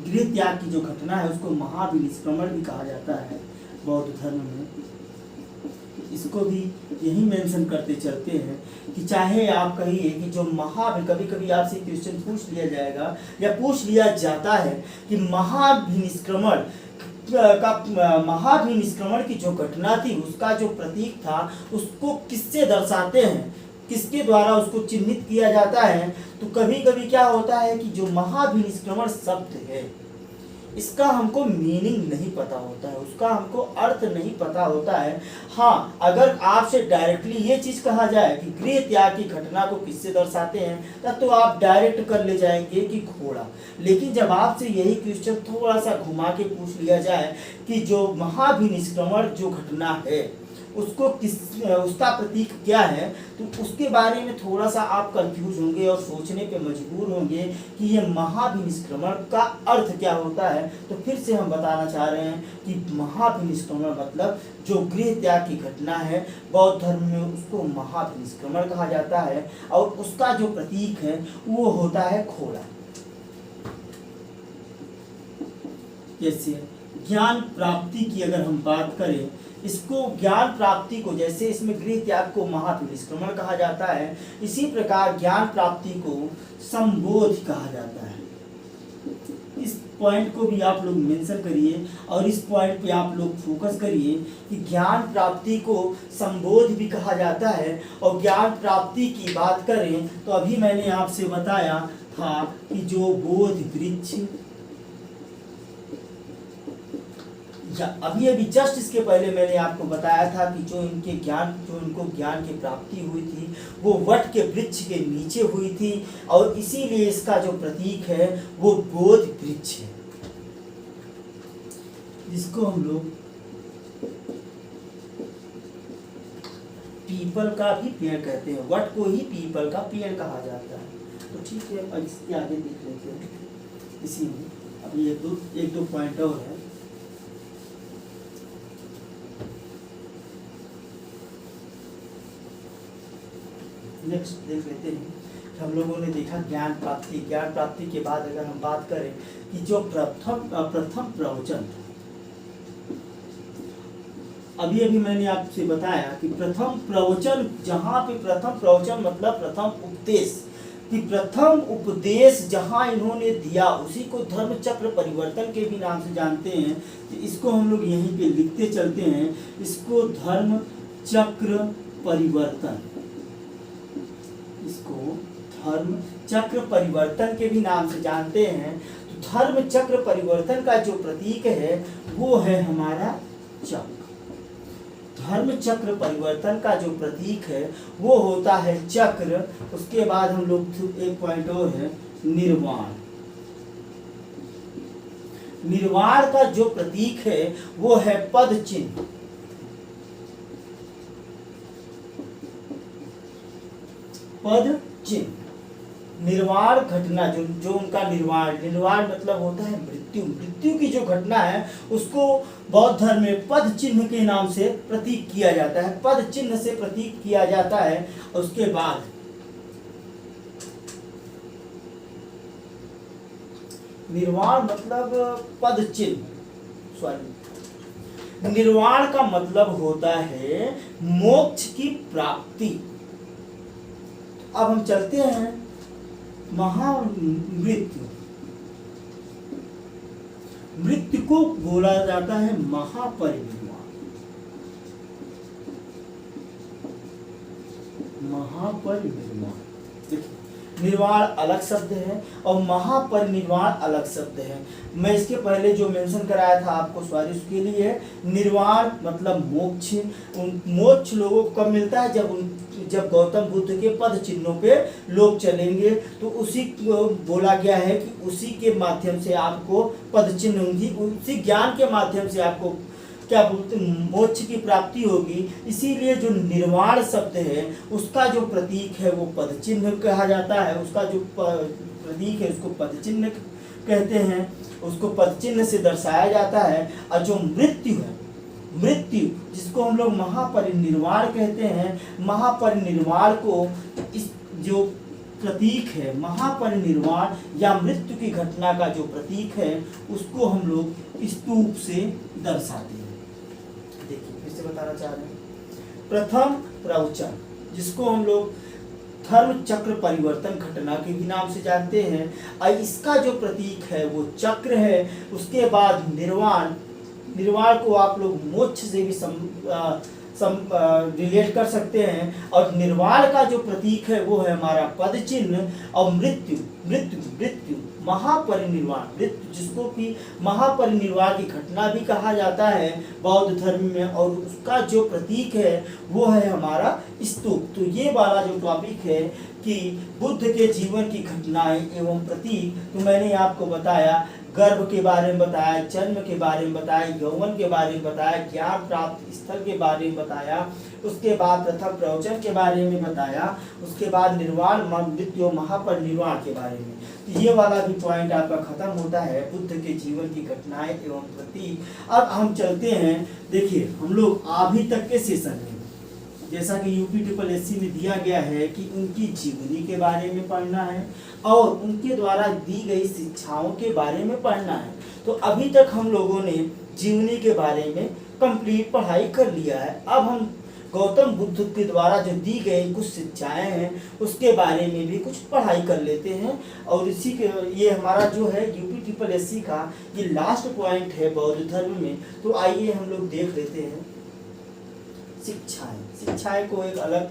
गृह त्याग की जो घटना है उसको महाभिनिष्क्रमण भी कहा जाता है बौद्ध धर्म में। इसको भी यही मेंशन करते चलते हैं कि चाहे आप कहिए कि जो कभी कभी आपसे क्वेश्चन पूछ लिया जाएगा या पूछ लिया जाता है कि महाभिनिष्क्रमण की जो घटना थी उसका जो प्रतीक था उसको किससे दर्शाते हैं, किसके द्वारा उसको चिन्हित किया जाता है। तो कभी कभी क्या होता है कि जो महाभिनिष्क्रमण शब्द है इसका हमको मीनिंग नहीं पता होता है, उसका हमको अर्थ नहीं पता होता है। हाँ, अगर आपसे डायरेक्टली ये चीज़ कहा जाए कि गृह त्याग की घटना को किससे दर्शाते हैं, तब तो आप डायरेक्ट कर ले जाएंगे कि घोड़ा। लेकिन जब आपसे यही क्वेश्चन थोड़ा सा घुमा के पूछ लिया जाए कि जो महाभिनिष्क्रमण जो घटना है उसको उसका प्रतीक क्या है, तो उसके बारे में थोड़ा सा आप कंफ्यूज होंगे और सोचने पे मजबूर होंगे कि ये महाभिनिष्क्रमण का अर्थ क्या होता है। तो फिर से हम बताना चाह रहे हैं कि महाभिनिष्क्रमण मतलब जो गृह त्याग की घटना है, बौद्ध धर्म में उसको महाभिनिष्क्रमण कहा जाता है, और उसका जो प्रतीक है वो होता है घोड़ा। जैसे ज्ञान प्राप्ति की अगर हम बात करें, इसको ज्ञान प्राप्ति को, जैसे इसमें गृह त्याग को महाभिनिष्क्रमण कहा जाता है, इसी प्रकार ज्ञान प्राप्ति को संबोध कहा जाता है। इस पॉइंट को भी आप लोग मेंशन करिए और इस पॉइंट पे आप लोग फोकस करिए कि ज्ञान प्राप्ति को संबोध भी कहा जाता है। और ज्ञान प्राप्ति की बात करें तो अभी मैंने आपसे बताया था कि जो बोध वृक्ष, अभी जस्ट इसके पहले मैंने आपको बताया था कि जो इनको ज्ञान की प्राप्ति हुई थी वो वट के वृक्ष के नीचे हुई थी, और इसीलिए इसका जो प्रतीक है वो बोध वृक्ष है, जिसको हम लोग पीपल का भी पेड़ कहते हैं। वट को ही पीपल का पेड़ कहा जाता है। तो ठीक है, अब इसके आगे देख लेते हैं। इसी में अभी एक दो पॉइंट और है। नेक्स्ट देख लेते हैं कि हम लोगों ने देखा ज्ञान प्राप्ति के बाद अगर हम बात करें कि जो प्रथम प्रवचन, अभी मैंने आपसे बताया कि प्रथम प्रवचन, जहाँ पे प्रथम प्रवचन मतलब प्रथम उपदेश, कि प्रथम उपदेश जहाँ इन्होंने दिया उसी को धर्म चक्र परिवर्तन के भी नाम से जानते हैं। तो इसको हम लोग यहीं पे लिखते चलते हैं, इसको धर्म चक्र परिवर्तन, इसको धर्म चक्र परिवर्तन के भी नाम से जानते हैं। तो धर्म चक्र परिवर्तन का जो प्रतीक है वो है हमारा चक्र। धर्म चक्र परिवर्तन का जो प्रतीक है वो होता है चक्र। उसके बाद हम लोग एक पॉइंट और है निर्वाण। निर्वाण का जो प्रतीक है वो है पद चिन्ह। पद चिन्ह, निर्वाण घटना, जो उनका निर्वाण मतलब होता है मृत्यु की जो घटना है उसको बौद्ध धर्म में पद चिन्ह के नाम से प्रतीक किया जाता है, पद चिन्ह से प्रतीक किया जाता है। उसके बाद निर्वाण मतलब पद चिन्ह, सॉरी, निर्वाण का मतलब होता है मोक्ष की प्राप्ति। अब हम चलते हैं महामृत्यु। मृत्यु को बोला जाता है महापरिनिर्वाण। महापरिनिर्वाण, देखिए निर्वाण अलग शब्द है और महापरिनिर्वाण अलग शब्द है। मैं इसके पहले जो मेंशन कराया था आपको, सॉरी उसके लिए, निर्वाण मतलब मोक्ष। मोक्ष लोगों को कब मिलता है? जब गौतम बुद्ध के पद चिन्हों पे लोग चलेंगे, तो उसी को बोला गया है कि उसी के माध्यम से आपको पद चिन्ह होंगी, उसी ज्ञान के माध्यम से आपको क्या बोलते मोक्ष की प्राप्ति होगी। इसीलिए जो निर्वाण शब्द है उसका जो प्रतीक है वो पद चिन्ह कहा जाता है। उसका जो प्रतीक है उसको पद चिन्ह कहते हैं, उसको पद चिन्ह से दर्शाया जाता है। और जो मृत्यु है, मृत्यु जिसको हम लोग महापरिनिर्वाण कहते हैं, महापरिनिर्वाण को इस जो प्रतीक है महापरिनिर्वाण या मृत्यु की घटना का जो प्रतीक है उसको हम लोग स्तूप से दर्शाते हैं। देखिए फिर से बताना चाह रहे हैं, प्रथम प्रवचन जिसको हम लोग धर्म चक्र परिवर्तन घटना के भी नाम से जानते हैं, और इसका जो प्रतीक है वो चक्र है। उसके बाद निर्वाण, निर्वाण को आप लोग मोक्ष से भी रिलेट कर सकते हैं। और निर्वाण का जो प्रतीक है वो है हमारा पद चिन्ह। और मृत्यु, मृत्यु मृत्यु महापरिनिर्वाण, मृत्यु जिसको कि महापरिनिर्वाण की घटना भी कहा जाता है बौद्ध धर्म में, और उसका जो प्रतीक है वो है हमारा स्तूप। तो ये वाला जो टॉपिक है कि बुद्ध के जीवन की घटनाएं एवं प्रतीक, तो मैंने आपको बताया गर्भ के बारे में बताया, जन्म के बारे में बताया, यौवन के बारे में बताया, ज्ञान प्राप्त स्थल के बारे में बताया, उसके बाद प्रथम प्रवचन के बारे में बताया, उसके बाद निर्वाण मृत्यु महापरिनिर्वाण के बारे में। तो ये वाला भी पॉइंट आपका खत्म होता है बुद्ध के जीवन की घटनाएं एवं प्रतीक। अब हम चलते हैं, देखिए हम लोग अभी तक के सेशन में जैसा कि UPSSC में दिया गया है कि उनकी जीवनी के बारे में पढ़ना है और उनके द्वारा दी गई शिक्षाओं के बारे में पढ़ना है। तो अभी तक हम लोगों ने जीवनी के बारे में कंप्लीट पढ़ाई कर लिया है। अब हम गौतम बुद्ध के द्वारा जो दी गई कुछ शिक्षाएं हैं उसके बारे में भी कुछ पढ़ाई कर लेते हैं। और इसी के ये हमारा जो है UPSSC का ये लास्ट पॉइंट है बौद्ध धर्म में। तो आइए हम लोग देख लेते हैं शिक्षाएं। शिक्षाएं को एक अलग,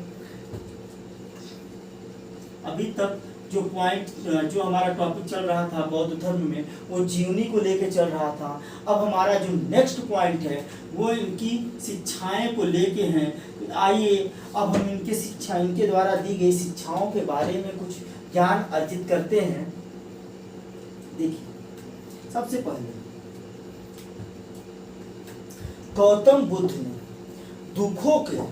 अभी तक जो पॉइंट जो हमारा टॉपिक चल रहा था बौद्ध धर्म में वो जीवनी को लेके चल रहा था। अब हमारा जो नेक्स्ट पॉइंट है वो इनकी शिक्षाएं को लेके हैं। आइए अब हम इनके द्वारा दी गई शिक्षाओं के बारे में कुछ ज्ञान अर्जित करते हैं। देखिए सबसे पहले गौतम बुद्ध ने दुखों को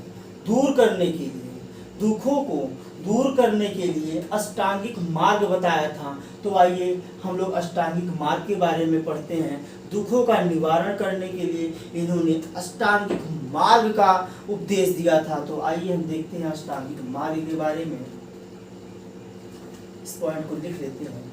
दूर करने के लिए अष्टांगिक मार्ग बताया था। तो आइए हम लोग अष्टांगिक मार्ग के बारे में पढ़ते हैं। दुखों का निवारण करने के लिए इन्होंने अष्टांगिक मार्ग का उपदेश दिया था। तो आइए हम देखते हैं अष्टांगिक मार्ग के बारे में। इस पॉइंट को लिख लेते हैं।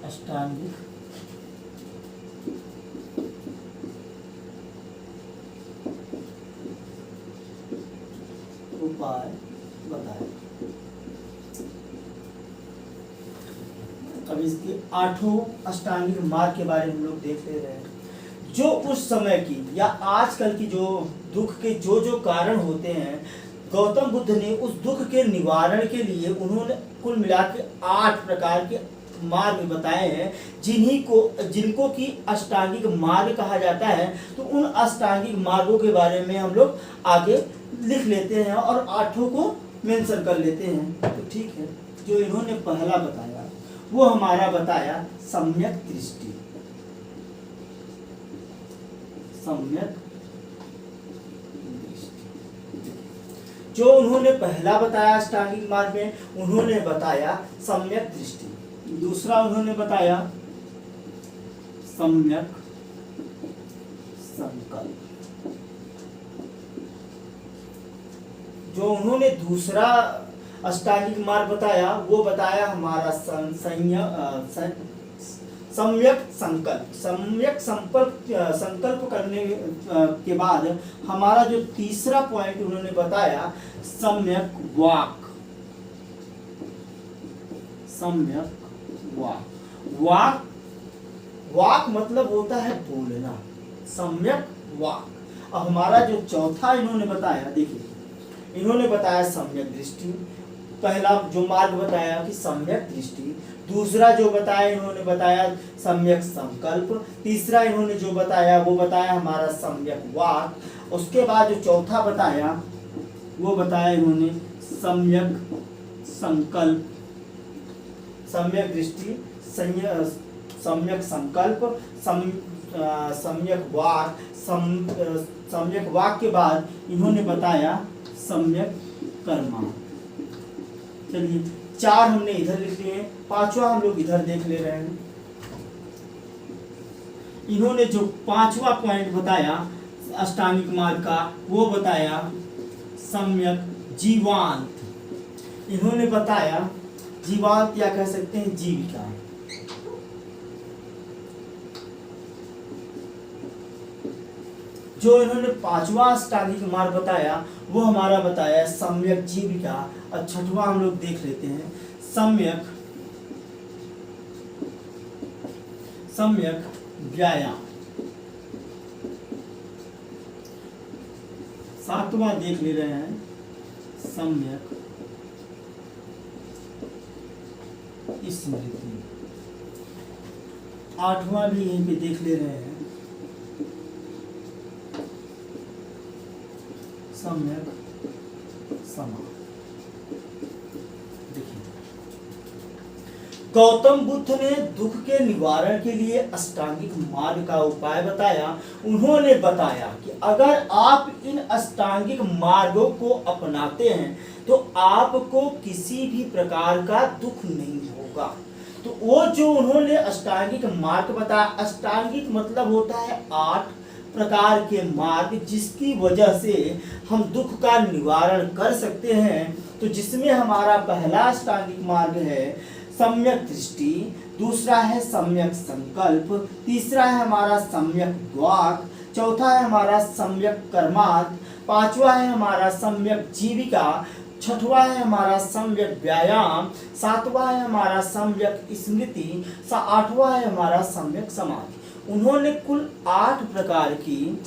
अष्टांगिक उपाय बताए। अब इसके 8 अष्टांगिक मार्ग के बारे में हम लोग देख ले रहे हैं। जो उस समय की या आजकल की जो दुख के जो कारण होते हैं, गौतम बुद्ध ने उस दुख के निवारण के लिए उन्होंने कुल मिलाकर 8 प्रकार के मार्ग बताए हैं, जिनको कि अष्टांगिक मार्ग कहा जाता है। तो उन अष्टांगिक मार्गों के बारे में हम लोग आगे लिख लेते हैं और 8 को मेंशन कर लेते हैं। तो ठीक है, जो इन्होंने पहला बताया वो हमारा बताया सम्यक दृष्टि। सम्यक जो उन्होंने पहला बताया अष्टांगिक मार्ग में, उन्होंने बताया सम्यक दृष्टि। दूसरा उन्होंने बताया सम्यक संकल्प। जो उन्होंने दूसरा अष्टांगिक मार्ग बताया वो बताया हमारा सम्यक संकल्प। सम्यक संकल्प करने के बाद हमारा जो तीसरा पॉइंट उन्होंने बताया सम्यक वाक। सम्यक वाक वाक मतलब होता है बोलना, सम्यक वाक। अब हमारा जो चौथा इन्होंने बताया, देखिए इन्होंने बताया सम्यक दृष्टि। पहला जो मार्ग बताया कि सम्यक दृष्टि, दूसरा जो बताया इन्होंने बताया सम्यक संकल्प, तीसरा इन्होंने जो बताया वो बताया हमारा सम्यक वाक। उसके बाद जो चौथा बताया वो बताया इन्होंने सम्यक संकल्प, सम्यक दृष्टि, सम्यक संकल्प, सम्यक वाक। सम्यक वाक के बाद इन्होंने बताया सम्यक कर्मा। चलिए 4 हमने इधर लिख लिए, 5वां हम लोग इधर देख ले रहे हैं। इन्होंने जो 5वां पॉइंट बताया अष्टांगिक मार्ग का वो बताया सम्यक जीवांत। इन्होंने बताया जीवांत या कह सकते हैं जीविका। जो इन्होंने पांचवा अष्टांगिक मार्ग बताया वो हमारा बताया सम्यक जीविका। और छठवां हम लोग देख लेते हैं सम्यक व्यायाम। सातवां देख ले रहे हैं सम्यक स्मृति। आठवां भी यहीं पे देख ले रहे हैं सम्यक समाधि। देखिए गौतम बुद्ध ने दुख के निवारण के लिए अष्टांगिक मार्ग का उपाय बताया। उन्होंने बताया कि अगर आप इन अष्टांगिक मार्गों को अपनाते हैं तो आपको किसी भी प्रकार का दुख नहीं होगा। तो वो जो उन्होंने अष्टांगिक मार्ग बताया, अष्टांगिक मतलब होता है 8 प्रकार के मार्ग जिसकी वजह से हम दुख का निवारण कर सकते हैं। तो जिसमें हमारा पहला अष्टांगिक मार्ग है सम्यक दृष्टि, दूसरा है सम्यक संकल्प, तीसरा है हमारा सम्यक वाक, चौथा है हमारा सम्यक कर्मार्थ, पांचवा है हमारा सम्यक जीविका, छठवां है हमारा सम्यक व्यायाम, सातवां है हमारा सम्यक स्मृति, आठवां है हमारा सम्यक समाधि। उन्होंने कुल 8 प्रकार की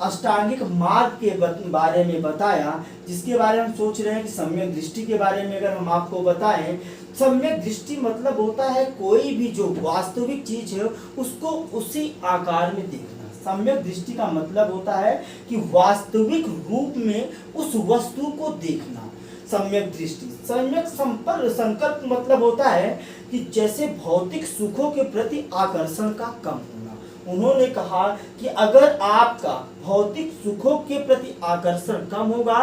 अष्टांगिक मार्ग के बारे में बताया, जिसके बारे में हम सोच रहे हैं कि सम्यक दृष्टि के बारे में अगर हम आपको बताएं, सम्यक दृष्टि मतलब होता है कोई भी जो वास्तविक चीज है उसको उसी आकार में देखना। सम्यक दृष्टि का मतलब होता है कि वास्तविक रूप में उस वस्तु को देखना। सम्यक दृष्टि। सम्यक संकल्प मतलब होता है कि जैसे भौतिक सुखों के प्रति आकर्षण का कम होना। उन्होंने कहा कि अगर आपका भौतिक सुखों के प्रति आकर्षण कम होगा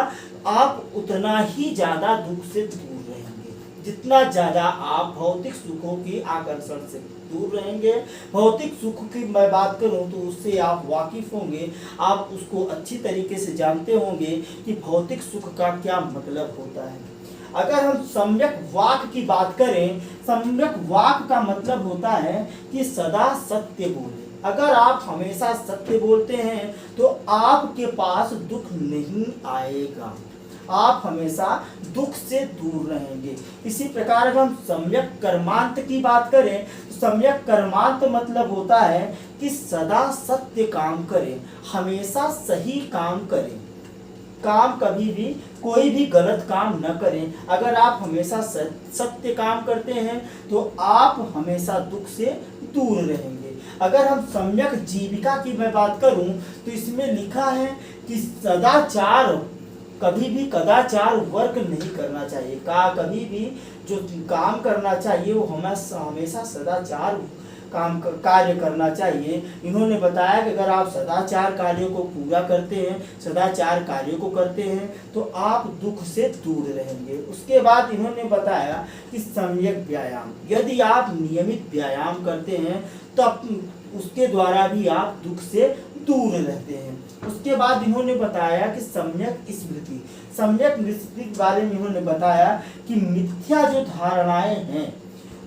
आप उतना ही ज्यादा दुख से दूर रहेंगे। जितना ज्यादा आप भौतिक सुखों के आकर्षण से दूर रहेंगे, भौतिक सुख की मैं बात करूं तो उससे आप वाकिफ होंगे, आप उसको अच्छी तरीके से जानते होंगे कि भौतिक सुख का क्या मतलब होता है। अगर हम सम्यक वाक की बात करें, सम्यक वाक का मतलब होता है कि सदा सत्य बोले। अगर आप हमेशा सत्य बोलते हैं तो आपके पास दुख नहीं आएगा, आप हमेशा दुख से दूर रहेंगे। इसी प्रकार अगर हम सम्यक कर्मांत की बात करें, सम्यक कर्मांत मतलब होता है कि सदा सत्य काम करें, हमेशा सही काम करें, काम कभी भी कोई भी गलत काम न करें। अगर आप हमेशा सत्य काम करते हैं तो आप हमेशा दुख से दूर रहेंगे। अगर हम सम्यक जीविका की मैं बात करूं तो इसमें लिखा है कि सदाचार, कभी भी कदाचार वर्क नहीं करना चाहिए, कभी भी जो काम करना चाहिए वो हमेशा सदाचार कार्य करना चाहिए। इन्होंने बताया कि अगर आप सदाचार कार्यों को पूरा करते हैं, सदाचार कार्यों को करते हैं तो आप दुख से दूर रहेंगे। उसके बाद इन्होंने बताया कि सम्यक व्यायाम, यदि आप नियमित व्यायाम करते हैं तब उसके द्वारा भी आप दुख से दूर रहते हैं। उसके बाद इन्होंने बताया कि सम्यक स्मृति, सम्यक स्मृति के बारे में इन्होंने बताया कि मिथ्या जो धारणाएं हैं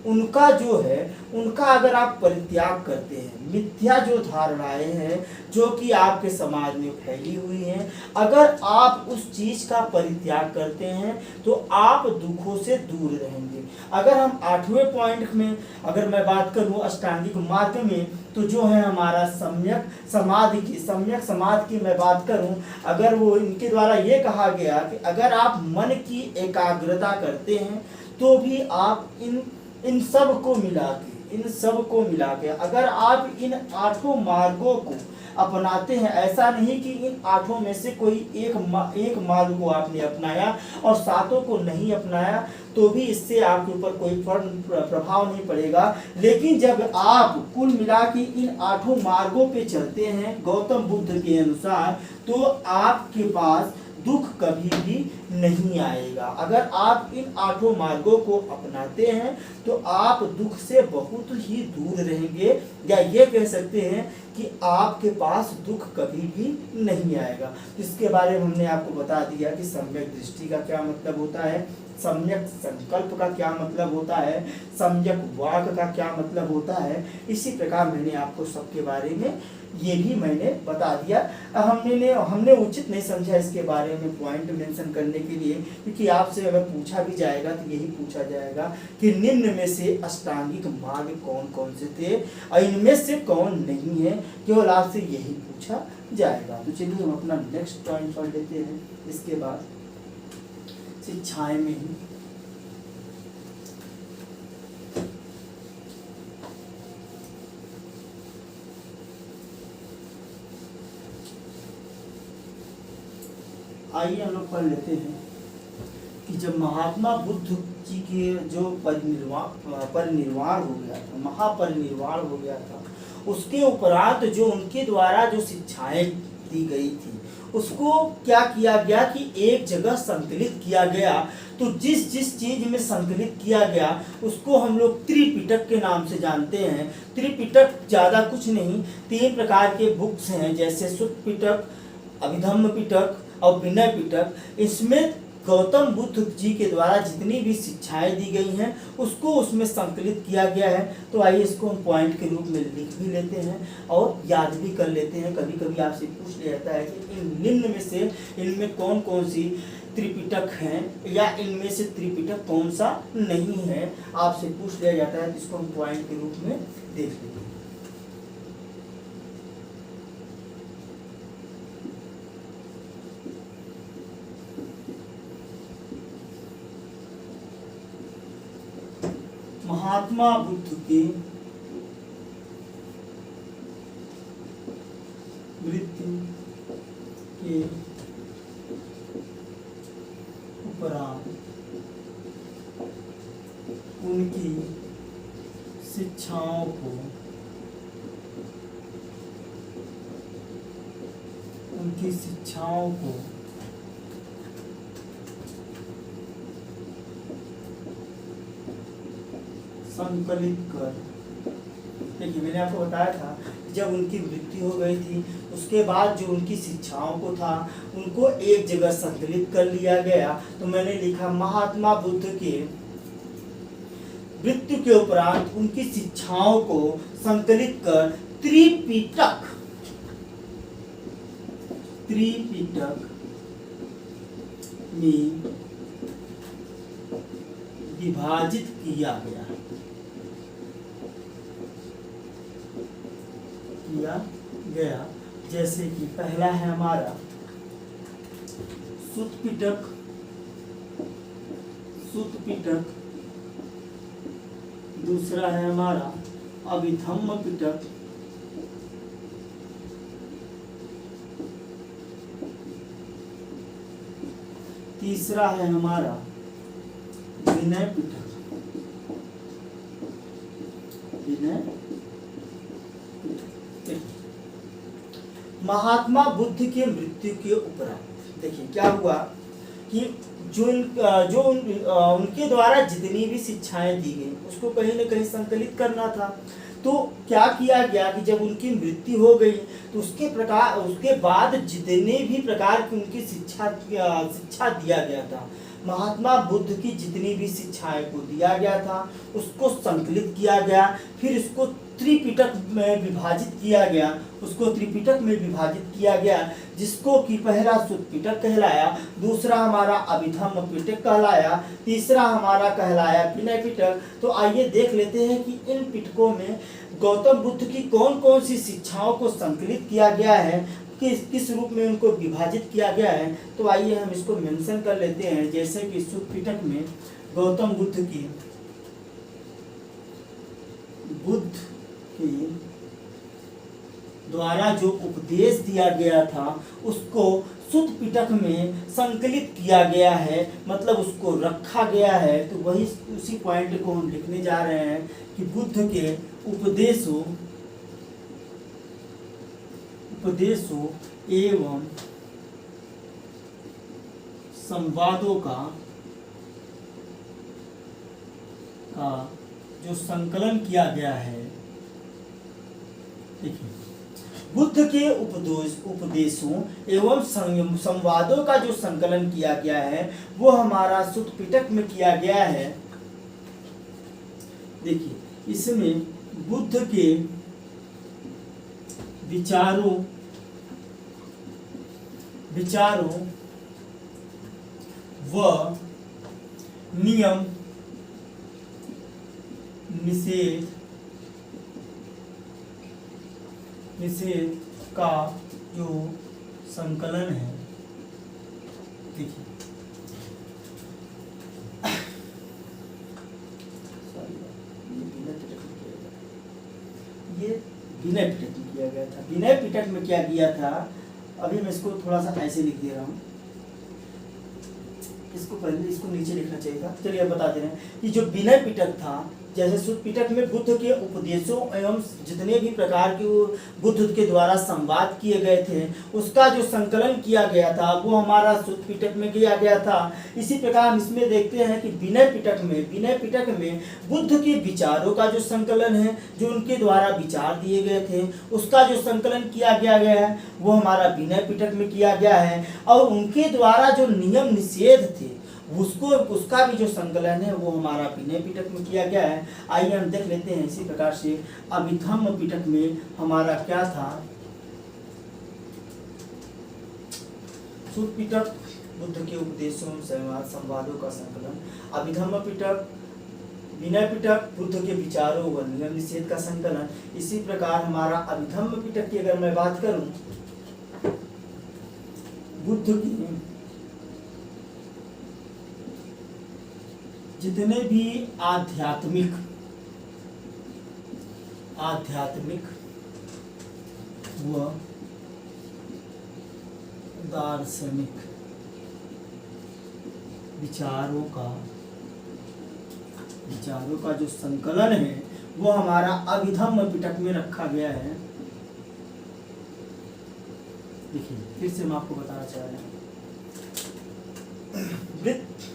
उनका जो है उनका अगर आप परित्याग करते हैं, मिथ्या जो धारणाएं हैं जो कि आपके समाज में फैली हुई हैं, अगर आप उस चीज का परित्याग करते हैं तो आप दुखों से दूर रहेंगे। अगर हम 8वें पॉइंट में अगर मैं बात करूं अष्टांगिक मार्ग में, तो जो है हमारा सम्यक समाधि की, सम्यक समाधि की मैं बात करूं, अगर वो इनके द्वारा ये कहा गया कि अगर आप मन की एकाग्रता करते हैं तो भी आप इन सब को मिला के अगर आप इन 8 मार्गों को अपनाते हैं, ऐसा नहीं कि इन 8 में से कोई एक मार्ग को आपने अपनाया और 7 को नहीं अपनाया तो भी इससे आपके ऊपर कोई प्रभाव नहीं पड़ेगा। लेकिन जब आप कुल मिला के इन 8 मार्गों पे चलते हैं गौतम बुद्ध के अनुसार, तो आपके पास दुख कभी भी नहीं आएगा। अगर आप इन 8 मार्गों को अपनाते हैं तो आप दुख से बहुत ही दूर रहेंगे, या ये कह सकते हैं कि आपके पास दुख कभी भी नहीं आएगा। इसके बारे में हमने आपको बता दिया कि सम्यक दृष्टि का क्या मतलब होता है, सम्यक संकल्प का क्या मतलब होता है, सम्यक वाक का क्या मतलब होता है। इसी प्रकार मैंने आपको सबके बारे में ये भी मैंने बता दिया। हमने उचित नहीं समझा इसके बारे में पॉइंट मेंशन करने के लिए, क्योंकि आपसे अगर पूछा भी जाएगा तो यही पूछा जाएगा कि निम्न में से अष्टांगिक मार्ग कौन कौन से थे और इनमें से कौन नहीं है, केवल आपसे यही पूछा जाएगा। तो चलिए हम अपना नेक्स्ट पॉइंट पढ़ लेते हैं। इसके बाद शिक्षाएं में ही आइए हम लोग पढ़ लेते हैं कि जब महात्मा बुद्ध जी के जो परिनिर्वाण हो गया था, महापरिनिर्वाण हो गया था, उसके उपरांत जो उनके द्वारा जो शिक्षाएं दी गई थी उसको क्या किया गया कि एक जगह संकलित किया गया। तो जिस जिस चीज में संकलित किया गया उसको हम लोग त्रिपिटक के नाम से जानते हैं। त्रिपिटक ज्यादा कुछ नहीं, 3 प्रकार के बुक्स हैं, जैसे सुत्त पिटक, अभिधम्म पिटक और विनय पिटक। इसमें गौतम बुद्ध जी के द्वारा जितनी भी शिक्षाएं दी गई हैं उसको उसमें संकलित किया गया है। तो आइए इसको हम पॉइंट के रूप में लिख भी लेते हैं और याद भी कर लेते हैं। कभी कभी आपसे पूछ लिया जाता है कि इन निम्न में से इनमें कौन कौन सी त्रिपिटक हैं या इनमें से त्रिपिटक कौन सा नहीं है, आपसे पूछ लिया जाता है, जिसको हम पॉइंट के रूप में देख लेते हैं। महात्मा बुद्ध के मृत्यु के उपरांत उनकी शिक्षाओं को संकलित कर, देखिए मैंने आपको बताया था जब उनकी मृत्यु हो गई थी उसके बाद जो उनकी शिक्षाओं को था उनको एक जगह संकलित कर लिया गया। तो मैंने लिखा महात्मा बुद्ध के मृत्यु के उपरांत उनकी शिक्षाओं को संकलित कर त्रिपिटक में विभाजित किया गया। जैसे कि पहला है हमारा सुत्त पिटक, दूसरा है हमारा अभिधम्म पिटक, तीसरा है हमारा विनय पिटक। महात्मा बुद्ध के मृत्यु के उपरांत देखिए क्या हुआ कि जो उनके द्वारा जितनी भी शिक्षाएं दी गई उसको कहीं न कहीं संकलित करना था। तो क्या किया गया कि जब उनकी मृत्यु हो गई तो उसके बाद जितने भी प्रकार की उनकी शिक्षा दिया गया था, महात्मा बुद्ध की जितनी भी शिक्षाएं को दिया गया था उसको संकलित किया गया, फिर इसको त्रिपिटक में विभाजित किया गया, जिसको कि पहला सुत्त पिटक कहलाया, दूसरा हमारा अभिधम्म पिटक कहलाया, तीसरा हमारा कहलाया विनय पिटक। तो आइए देख लेते हैं कि इन पिटकों में गौतम बुद्ध की कौन कौन सी शिक्षाओं को संकलित किया गया है, किस रूप में उनको विभाजित किया गया है। तो आइए हम इसको मेंशन कर लेते हैं। जैसे कि सुत्त पिटक में गौतम बुद्ध के द्वारा जो उपदेश दिया गया था उसको सुत्त पिटक में संकलित किया गया है, मतलब उसको रखा गया है। तो वही उसी पॉइंट को हम लिखने जा रहे हैं कि बुद्ध के उपदेशों एवं संवादों का जो संकलन किया गया है, देखिए बुद्ध के उपदेशों एवं संवादों का जो संकलन किया गया है वो हमारा सुत्त पिटक में किया गया है। देखिए इसमें बुद्ध के विचारों व नियम निषेध का जो संकलन है, देखिए ये विनय पिटक में किया गया था। विनय पिटक में क्या किया था, अभी मैं इसको थोड़ा सा ऐसे लिख दे रहा हूँ, इसको पहले इसको नीचे लिखना चाहिए था। चलिए अब बता दे रहे हैं कि जो विनय पिटक था, जैसे सुत्त पिटक में बुद्ध के उपदेशों एवं जितने भी प्रकार के बुद्ध के द्वारा संवाद किए गए थे उसका जो संकलन किया गया था वो हमारा सुत्त पिटक में किया गया था। इसी प्रकार हम इसमें देखते हैं कि विनय पिटक में बुद्ध के विचारों का जो संकलन है, जो उनके द्वारा विचार दिए गए थे उसका जो संकलन किया गया है वो हमारा विनय पिटक में किया गया है। और उनके द्वारा जो नियम निषेध थे उसका भी जो संकलन है वो हमारा विनय पिटक में किया गया है। आइए हम देख लेते हैं इसी प्रकार से अभिधम्म पिटक में हमारा क्या था। सुत्त पिटक बुद्ध के उपदेशों संवादों का संकलन, अभिधम्म पिटक विनय पिटक बुद्ध के विचारों व नियम निषेध का संकलन। इसी प्रकार हमारा अभिधम्म पिटक की अगर मैं बात करूं, बुद्ध की जितने भी आध्यात्मिक व दार्शनिक विचारों का जो संकलन है वो हमारा अभिधम्म पिटक में रखा गया है। देखिए फिर से मैं आपको बताना चाह रहा हूँ,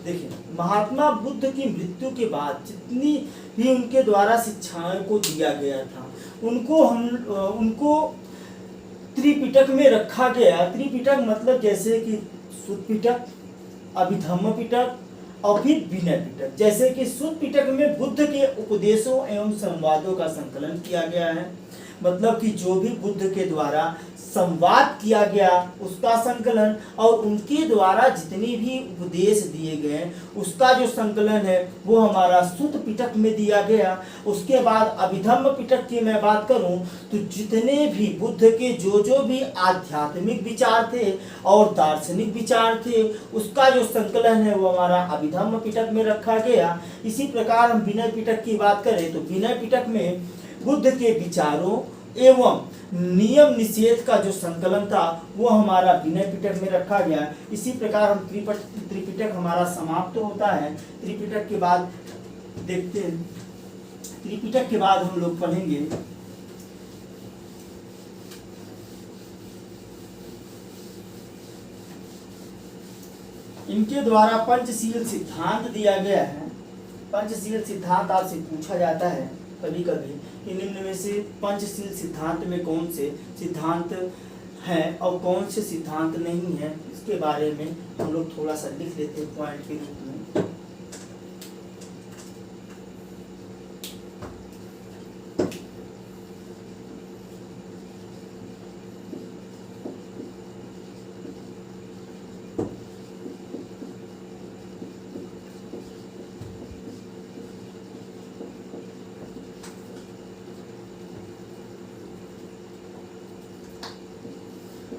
देखिए महात्मा बुद्ध की मृत्यु के बाद जितनी भी उनके द्वारा शिक्षाओं को दिया गया था उनको त्रिपिटक में रखा गया। त्रिपिटक मतलब जैसे कि सुत्त पिटक, अभिधम्म पिटक और फिर विनय पिटक। जैसे कि सुत्त पिटक में बुद्ध के उपदेशों एवं संवादों का संकलन किया गया है, मतलब कि जो भी बुद्ध के द्वारा संवाद किया गया उसका संकलन और उनके द्वारा जितने भी उपदेश दिए गए उसका जो संकलन है वो हमारा सुत्त पिटक में दिया गया। उसके बाद अभिधम्म पिटक की मैं बात करूं तो जितने भी बुद्ध के जो भी आध्यात्मिक विचार थे और दार्शनिक विचार थे उसका जो संकलन है वो हमारा अभिधम्म पिटक में रखा गया। इसी प्रकार हम विनय पिटक की बात करें तो विनय पिटक में बुद्ध के विचारों एवं नियम निषेध का जो संकलन था वो हमारा विनय पिटक में रखा गया। इसी प्रकार हम त्रिपिटक हमारा समाप्त होता है। त्रिपिटक के बाद देखते हैं, त्रिपिटक के बाद हम लोग पढ़ेंगे इनके द्वारा पंचशील सिद्धांत दिया गया है। पंचशील सिद्धांत आपसे पूछा जाता है कभी कभी कि निम्न में से पंचशील सिद्धांत में कौन से सिद्धांत हैं और कौन से सिद्धांत नहीं है, इसके बारे में हम लोग थोड़ा सा लिख लेते हैं पॉइंट के रूप में।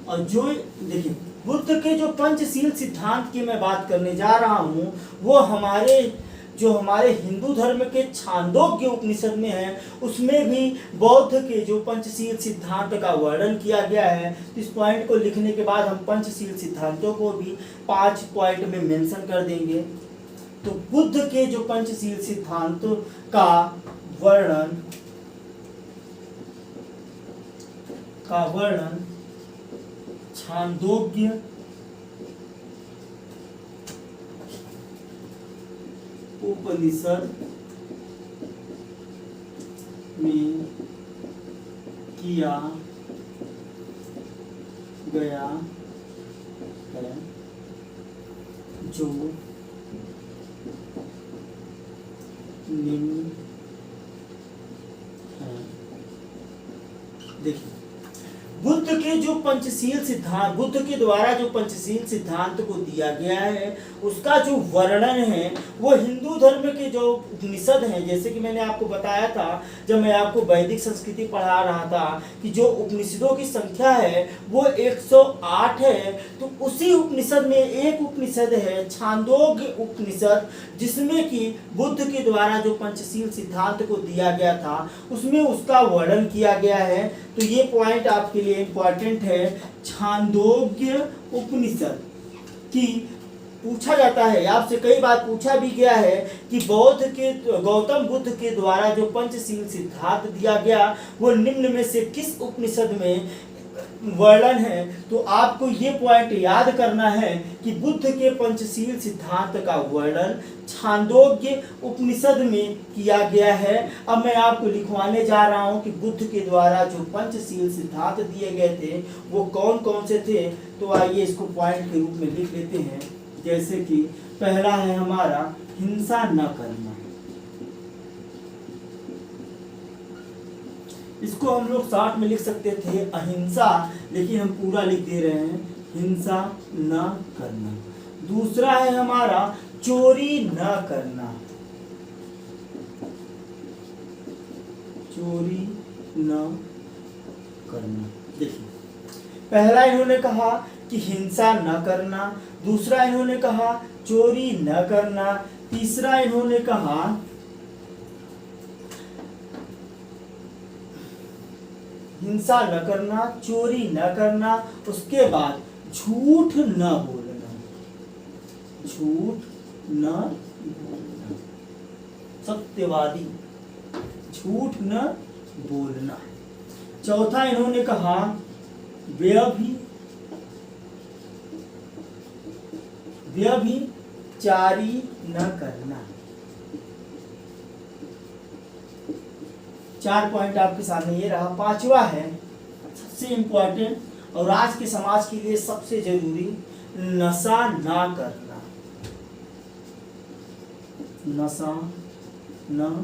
और जो देखिए बुद्ध के जो पंचशील सिद्धांत की मैं बात करने जा रहा हूँ वो हमारे हिंदू धर्म के छांदोग्य उपनिषद में है। उसमें भी बौद्ध के जो पंचशील सिद्धांत का वर्णन किया गया है। इस पॉइंट को लिखने के बाद हम पंचशील सिद्धांतों को भी 5 पॉइंट में मेंशन कर देंगे। तो बुद्ध के जो पंचशील सिद्धांतों का छांदोग्य उपनिषद में किया गया है जो निम्न है। देखिए, बुद्ध के जो पंचशील सिद्धांत, बुद्ध के द्वारा जो पंचशील सिद्धांत को दिया गया है, उसका जो वर्णन है वो हिंदू धर्म के जो उपनिषद हैं, जैसे कि मैंने आपको बताया था जब मैं आपको वैदिक संस्कृति पढ़ा रहा था कि जो उपनिषदों की संख्या है वो 108 है। तो उसी उपनिषद में एक उपनिषद है छांदोग्य उपनिषद, जिसमें कि बुद्ध के द्वारा जो पंचशील सिद्धांत को दिया गया था उसमें उसका वर्णन किया गया है। तो ये पॉइंट आपके लिए इम्पोर्टेंट है। छांदोग्य उपनिषद की पूछा जाता है, आपसे कई बार पूछा भी गया है कि गौतम बुद्ध के द्वारा जो पंचशील सिद्धांत दिया गया वो निम्न में से किस उपनिषद में वर्णन है। तो आपको ये पॉइंट याद करना है कि बुद्ध के पंचशील सिद्धांत का वर्णन छांदोग्य उपनिषद में किया गया है। अब मैं आपको लिखवाने जा रहा हूं कि बुद्ध के द्वारा जो पंचशील सिद्धांत दिए गए थे वो कौन कौन से थे। तो आइए इसको पॉइंट के रूप में लिख लेते हैं। जैसे कि पहला है हमारा हिंसा न करना, इसको हम लोग शॉर्ट में लिख सकते थे अहिंसा, लेकिन हम पूरा लिख दे रहे हैं हिंसा न करना। दूसरा है हमारा चोरी न करना, चोरी न करना। देखिए, पहला इन्होंने कहा कि हिंसा न करना, दूसरा इन्होंने कहा चोरी न करना, तीसरा इन्होंने कहा हिंसा न करना, चोरी न करना, उसके बाद झूठ न बोलना, झूठ न बोलना, सत्यवादी, झूठ न बोलना। चौथा इन्होंने कहा व्यभिचारी न करना। 4 पॉइंट आपके सामने ये रहा। पांचवा है सबसे इंपॉर्टेंट और आज के समाज के लिए सबसे जरूरी, नशा ना करना, नशा न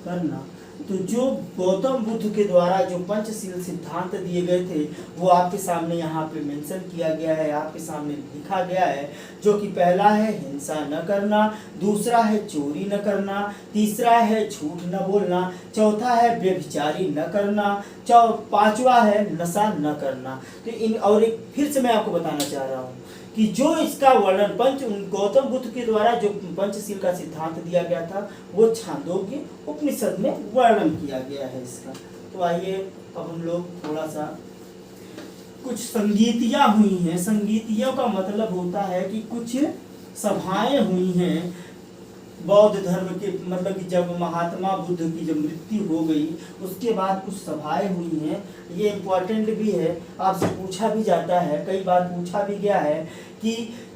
करना। तो जो गौतम बुद्ध के द्वारा जो पंचशील सिद्धांत दिए गए थे वो आपके सामने यहाँ पे मेंशन किया गया है, आपके सामने लिखा गया है। जो कि पहला है हिंसा न करना, दूसरा है चोरी न करना, तीसरा है झूठ न बोलना, चौथा है व्यभिचारी न करना, पांचवा है नशा न करना। तो इन और एक फिर से मैं आपको बताना चाह रहा हूँ कि जो इसका वर्णन गौतम बुद्ध के द्वारा जो पंचशील का सिद्धांत दिया गया था वो छांदोग्य उपनिषद में वर्णन किया गया है इसका। तो आइए अब हम लोग थोड़ा सा कुछ संगीतियाँ हुई हैं। संगीतियों का मतलब होता है कि कुछ सभाएं हुई हैं बौद्ध धर्म के, मतलब कि जब महात्मा बुद्ध की जब मृत्यु हो गई उसके बाद कुछ सभाएं हुई हैं। ये इम्पोर्टेंट भी है, आपसे पूछा भी जाता है, कई बार पूछा भी गया है कि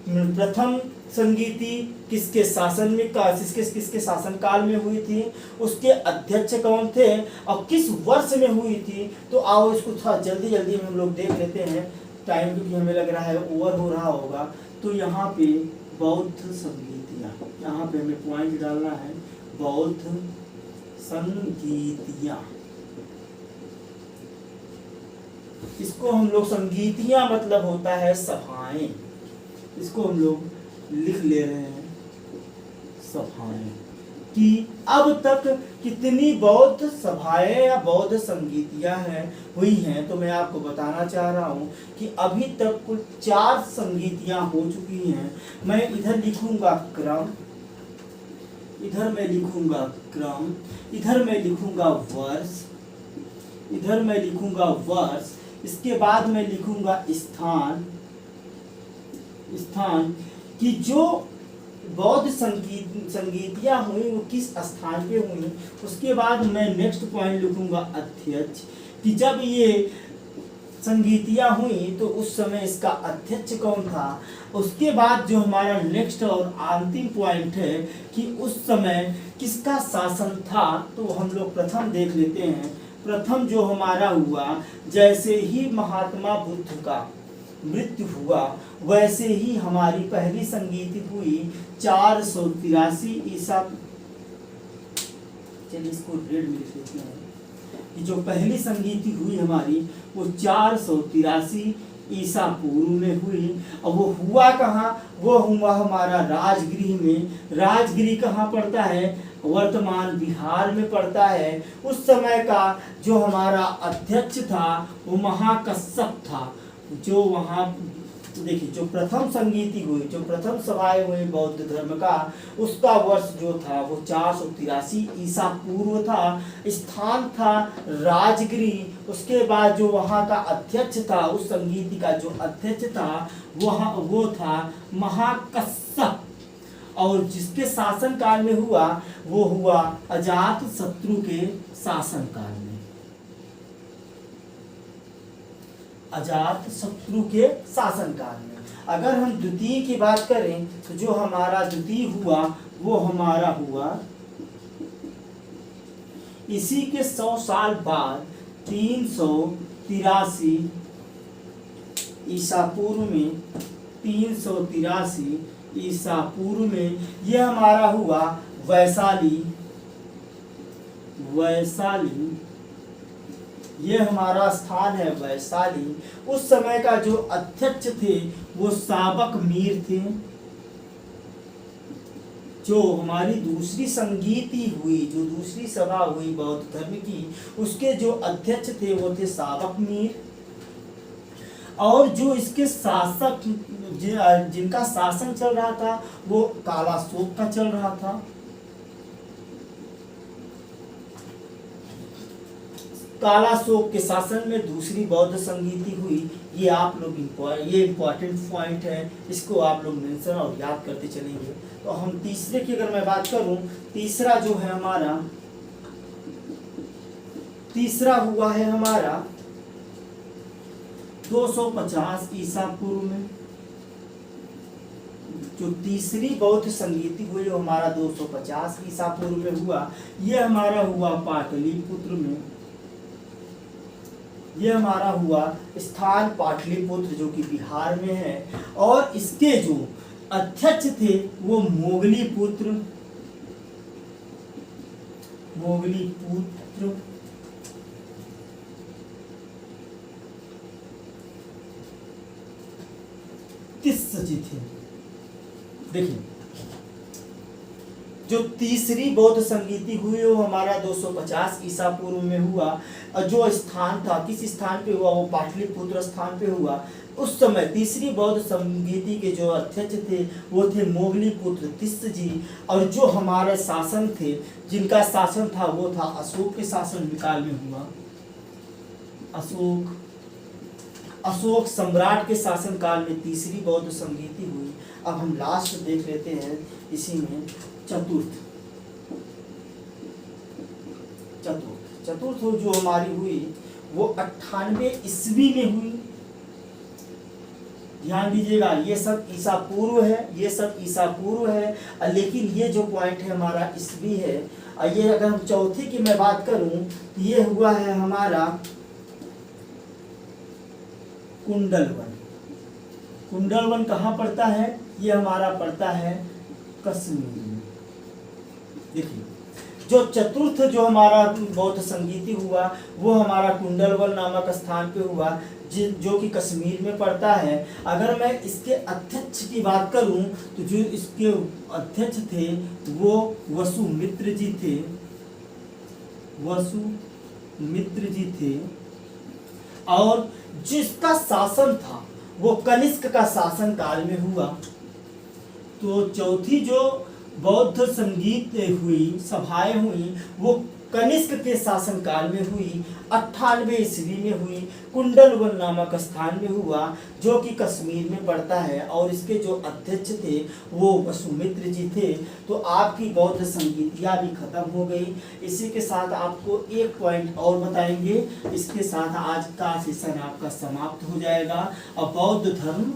प्रथम संगीति किसके शासन में किसके शासन काल में हुई थी, उसके अध्यक्ष कौन थे और किस वर्ष में हुई थी। तो आओ इसको थोड़ा जल्दी जल्दी हम लोग देख लेते हैं, टाइम क्योंकि हमें लग रहा है ओवर हो रहा होगा। तो यहाँ पे बौद्ध संगीतियाँ, यहाँ पे हमें पॉइंट डालना है बौद्ध संगीतियाँ। इसको हम लोग संगीतियाँ मतलब होता है सभाएं, इसको हम लोग लिख ले रहे हैं सभाएं कि अब तक कितनी बौद्ध सभाएं या बौद्ध संगीतियां हैं हुई हैं। तो मैं आपको बताना चाह रहा हूं कि अभी तक कुल 4 संगीतियां हो चुकी हैं। मैं इधर लिखूंगा क्रम, इधर मैं लिखूंगा क्रम, इधर मैं लिखूंगा वर्ष, इधर मैं लिखूंगा वर्ष, इसके बाद मैं लिखूंगा स्थान, स्थान कि जो बौद्ध संगीतियाँ हुई वो किस स्थान पे हुई। उसके बाद मैं नेक्स्ट पॉइंट लिखूंगा अध्यक्ष कि जब ये संगीतियाँ हुई तो उस समय इसका अध्यक्ष कौन था। उसके बाद जो हमारा नेक्स्ट और अंतिम पॉइंट है कि उस समय किसका शासन था, तो हम लोग प्रथम देख लेते हैं। प्रथम जो हमारा हुआ, जैसे ही महात्मा बुद्ध का मृत्यु हुआ वैसे ही हमारी पहली संगीति हुई 483 ईसा, चलिए इसको डेढ़ में लिख लेते हैं कि जो पहली संगीति हुई हमारी वो 483 ईसा पूर्व में हुई। और वो हुआ कहाँ, वो हुआ हमारा राजगृह में। राजगृह कहाँ पड़ता है, वर्तमान बिहार में पड़ता है। उस समय का जो हमारा अध्यक्ष था वो महाकश्यप था। जो वहाँ देखिए जो प्रथम संगीति हुई, जो प्रथम सभाएं हुई बौद्ध धर्म का, उसका वर्ष जो था वो 483 ईसा पूर्व था। स्थान था राजगृह। उसके बाद जो वहाँ का अध्यक्ष था, उस संगीति का जो अध्यक्ष था वो था महाकश्यप। और जिसके शासन काल में हुआ वो हुआ अजात शत्रु के शासन काल में। अजात शत्रु के शासन काल में अगर हम द्वितीय की बात करें तो जो हमारा द्वितीय हुआ वो हमारा हुआ इसी के 100 साल बाद 383 ईसा पूर्व में, 383 ईसा पूर्व में यह हमारा हुआ वैशाली। ये हमारा स्थान है वैशाली। उस समय का जो अध्यक्ष थे वो साबक मीर थे। जो हमारी दूसरी संगीति हुई, जो दूसरी सभा हुई बौद्ध धर्म की, उसके जो अध्यक्ष थे वो थे साबक मीर। और जो इसके शासक जिनका शासन चल रहा था वो कालाशोक का चल रहा था। कालाशोक के शासन में दूसरी बौद्ध संगीति हुई। ये आप लोग ये इम्पोर्टेंट पॉइंट है, इसको आप लोग मेंशन और याद करते चलेंगे। तो हम तीसरे की अगर मैं बात करूं, तीसरा जो है हमारा, तीसरा हुआ है हमारा 250 ईसा पूर्व में। जो तीसरी बौद्ध संगीति हुई वो हमारा 250 ईसा पूर्व में हुआ। ये हमारा हुआ पाटलिपुत्र में। ये हमारा हुआ स्थान पाटलिपुत्र जो कि बिहार में है। और इसके जो अध्यक्ष थे वो मोगलीपुत्र तिस्स जी थे। देखिए जो तीसरी बौद्ध संगीति हुई वो हमारा 250 ईसा पूर्व में हुआ। और जो स्थान था, किस स्थान पे हुआ, वो पाटलिपुत्र स्थान पे हुआ। उस समय तीसरी बौद्ध संगीति के जो अध्यक्ष थे वो थे मोगलीपुत्र तिस्स जी। और जो हमारे शासन थे, जिनका शासन था वो था अशोक के शासन काल में हुआ। अशोक सम्राट के शासन काल में तीसरी बौद्ध संगीति हुई। अब हम लास्ट देख लेते हैं इसी में चतुर्थ जो हमारी हुई वो 98 ईस्वी में हुई। ध्यान दीजिएगा, ये सब ईसा पूर्व है, ये सब ईसा पूर्व है, लेकिन ये जो पॉइंट है हमारा ईस्वी है। और ये अगर हम चौथे की मैं बात करूं तो ये हुआ है हमारा कुंडलवन। कुंडलवन कहाँ पड़ता है, ये हमारा पड़ता है कश्मीर में। देखिए जो चतुर्थ जो हमारा बौद्ध संगीति हुआ वो हमारा कुंडलवन नामक स्थान पे हुआ, जो कि कश्मीर में पड़ता है। अगर मैं इसके अध्यक्ष की बात करूं तो जो इसके अध्यक्ष थे वो वसुमित्र जी थे। और जिसका शासन था वो कनिष्क का शासन काल में हुआ। तो चौथी जो बौद्ध संगीत हुई, सभाएं हुई, वो कनिष्क के शासनकाल में हुई, 98 ईस्वी में हुई, कुंडलवन नामक स्थान में हुआ जो कि कश्मीर में पड़ता है, और इसके जो अध्यक्ष थे वो वसुमित्र जी थे। तो आपकी बौद्ध संगीतिया भी खत्म हो गई। इसी के साथ आपको एक पॉइंट और बताएंगे, इसके साथ आज का सेशन आपका समाप्त हो जाएगा और बौद्ध धर्म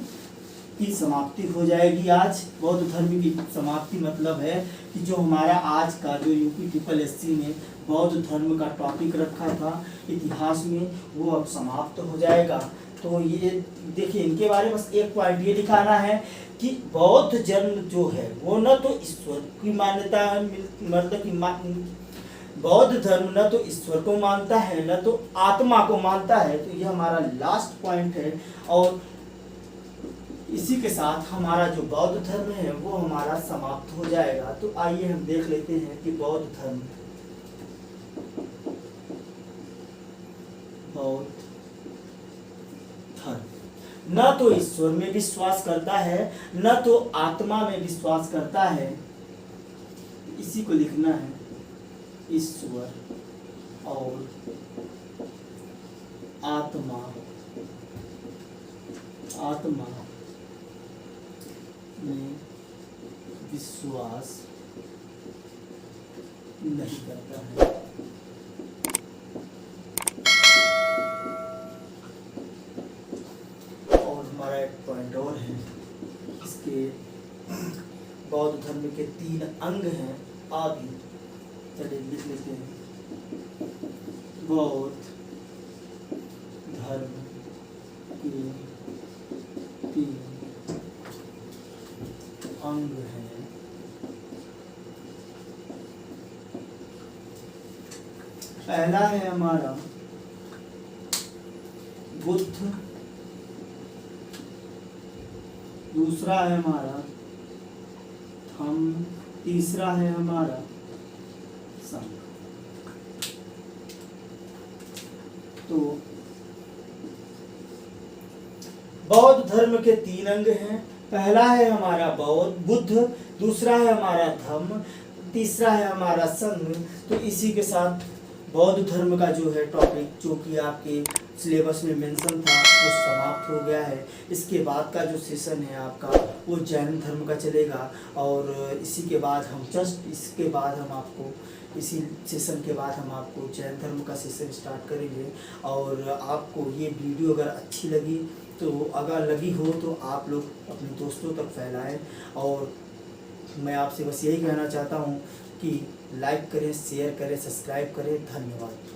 की समाप्ति हो जाएगी। आज बौद्ध धर्म की समाप्ति मतलब है कि जो हमारा आज का जो UP-SSC ने बौद्ध धर्म का टॉपिक रखा था इतिहास में, वो अब समाप्त हो जाएगा। तो ये देखिए, इनके बारे में बस एक पॉइंट ये दिखाना है कि बौद्ध जन्म जो है वो न तो ईश्वर की मान्यता मतलब कि बौद्ध धर्म न तो ईश्वर को मानता है न तो आत्मा को मानता है। तो ये हमारा लास्ट पॉइंट है, और इसी के साथ हमारा जो बौद्ध धर्म है वो हमारा समाप्त हो जाएगा। तो आइए हम देख लेते हैं कि बौद्ध धर्म न तो ईश्वर में विश्वास करता है न तो आत्मा में विश्वास करता है। इसी को लिखना है, ईश्वर और आत्मा में विश्वास नहीं करता है। और हमारा एक पॉइंट और है, इसके बौद्ध धर्म के 3 अंग हैं। आदि चलिए लिख लेते हैं, बौद्ध धर्म के 3 अंग हैं। पहला है हमारा बुद्ध, दूसरा है हमारा धम्म, तीसरा है हमारा संघ। तो बौद्ध धर्म के 3 अंग हैं। पहला है हमारा बुद्ध, दूसरा है हमारा धम्म, तीसरा है हमारा संघ। तो इसी के साथ बौद्ध धर्म का जो है टॉपिक जो कि आपके सिलेबस में मेंशन था वो समाप्त हो गया है। इसके बाद का जो सेशन है आपका वो जैन धर्म का चलेगा, और इसी के बाद हम इसके बाद हम आपको इसी सेशन के बाद हम आपको जैन धर्म का सेशन स्टार्ट करेंगे। और आपको ये वीडियो अगर अच्छी लगी तो अगर लगी हो तो आप लोग अपने दोस्तों तक फैलाएं, और मैं आपसे बस यही कहना चाहता हूँ कि लाइक करें, शेयर करें, सब्सक्राइब करें। धन्यवाद।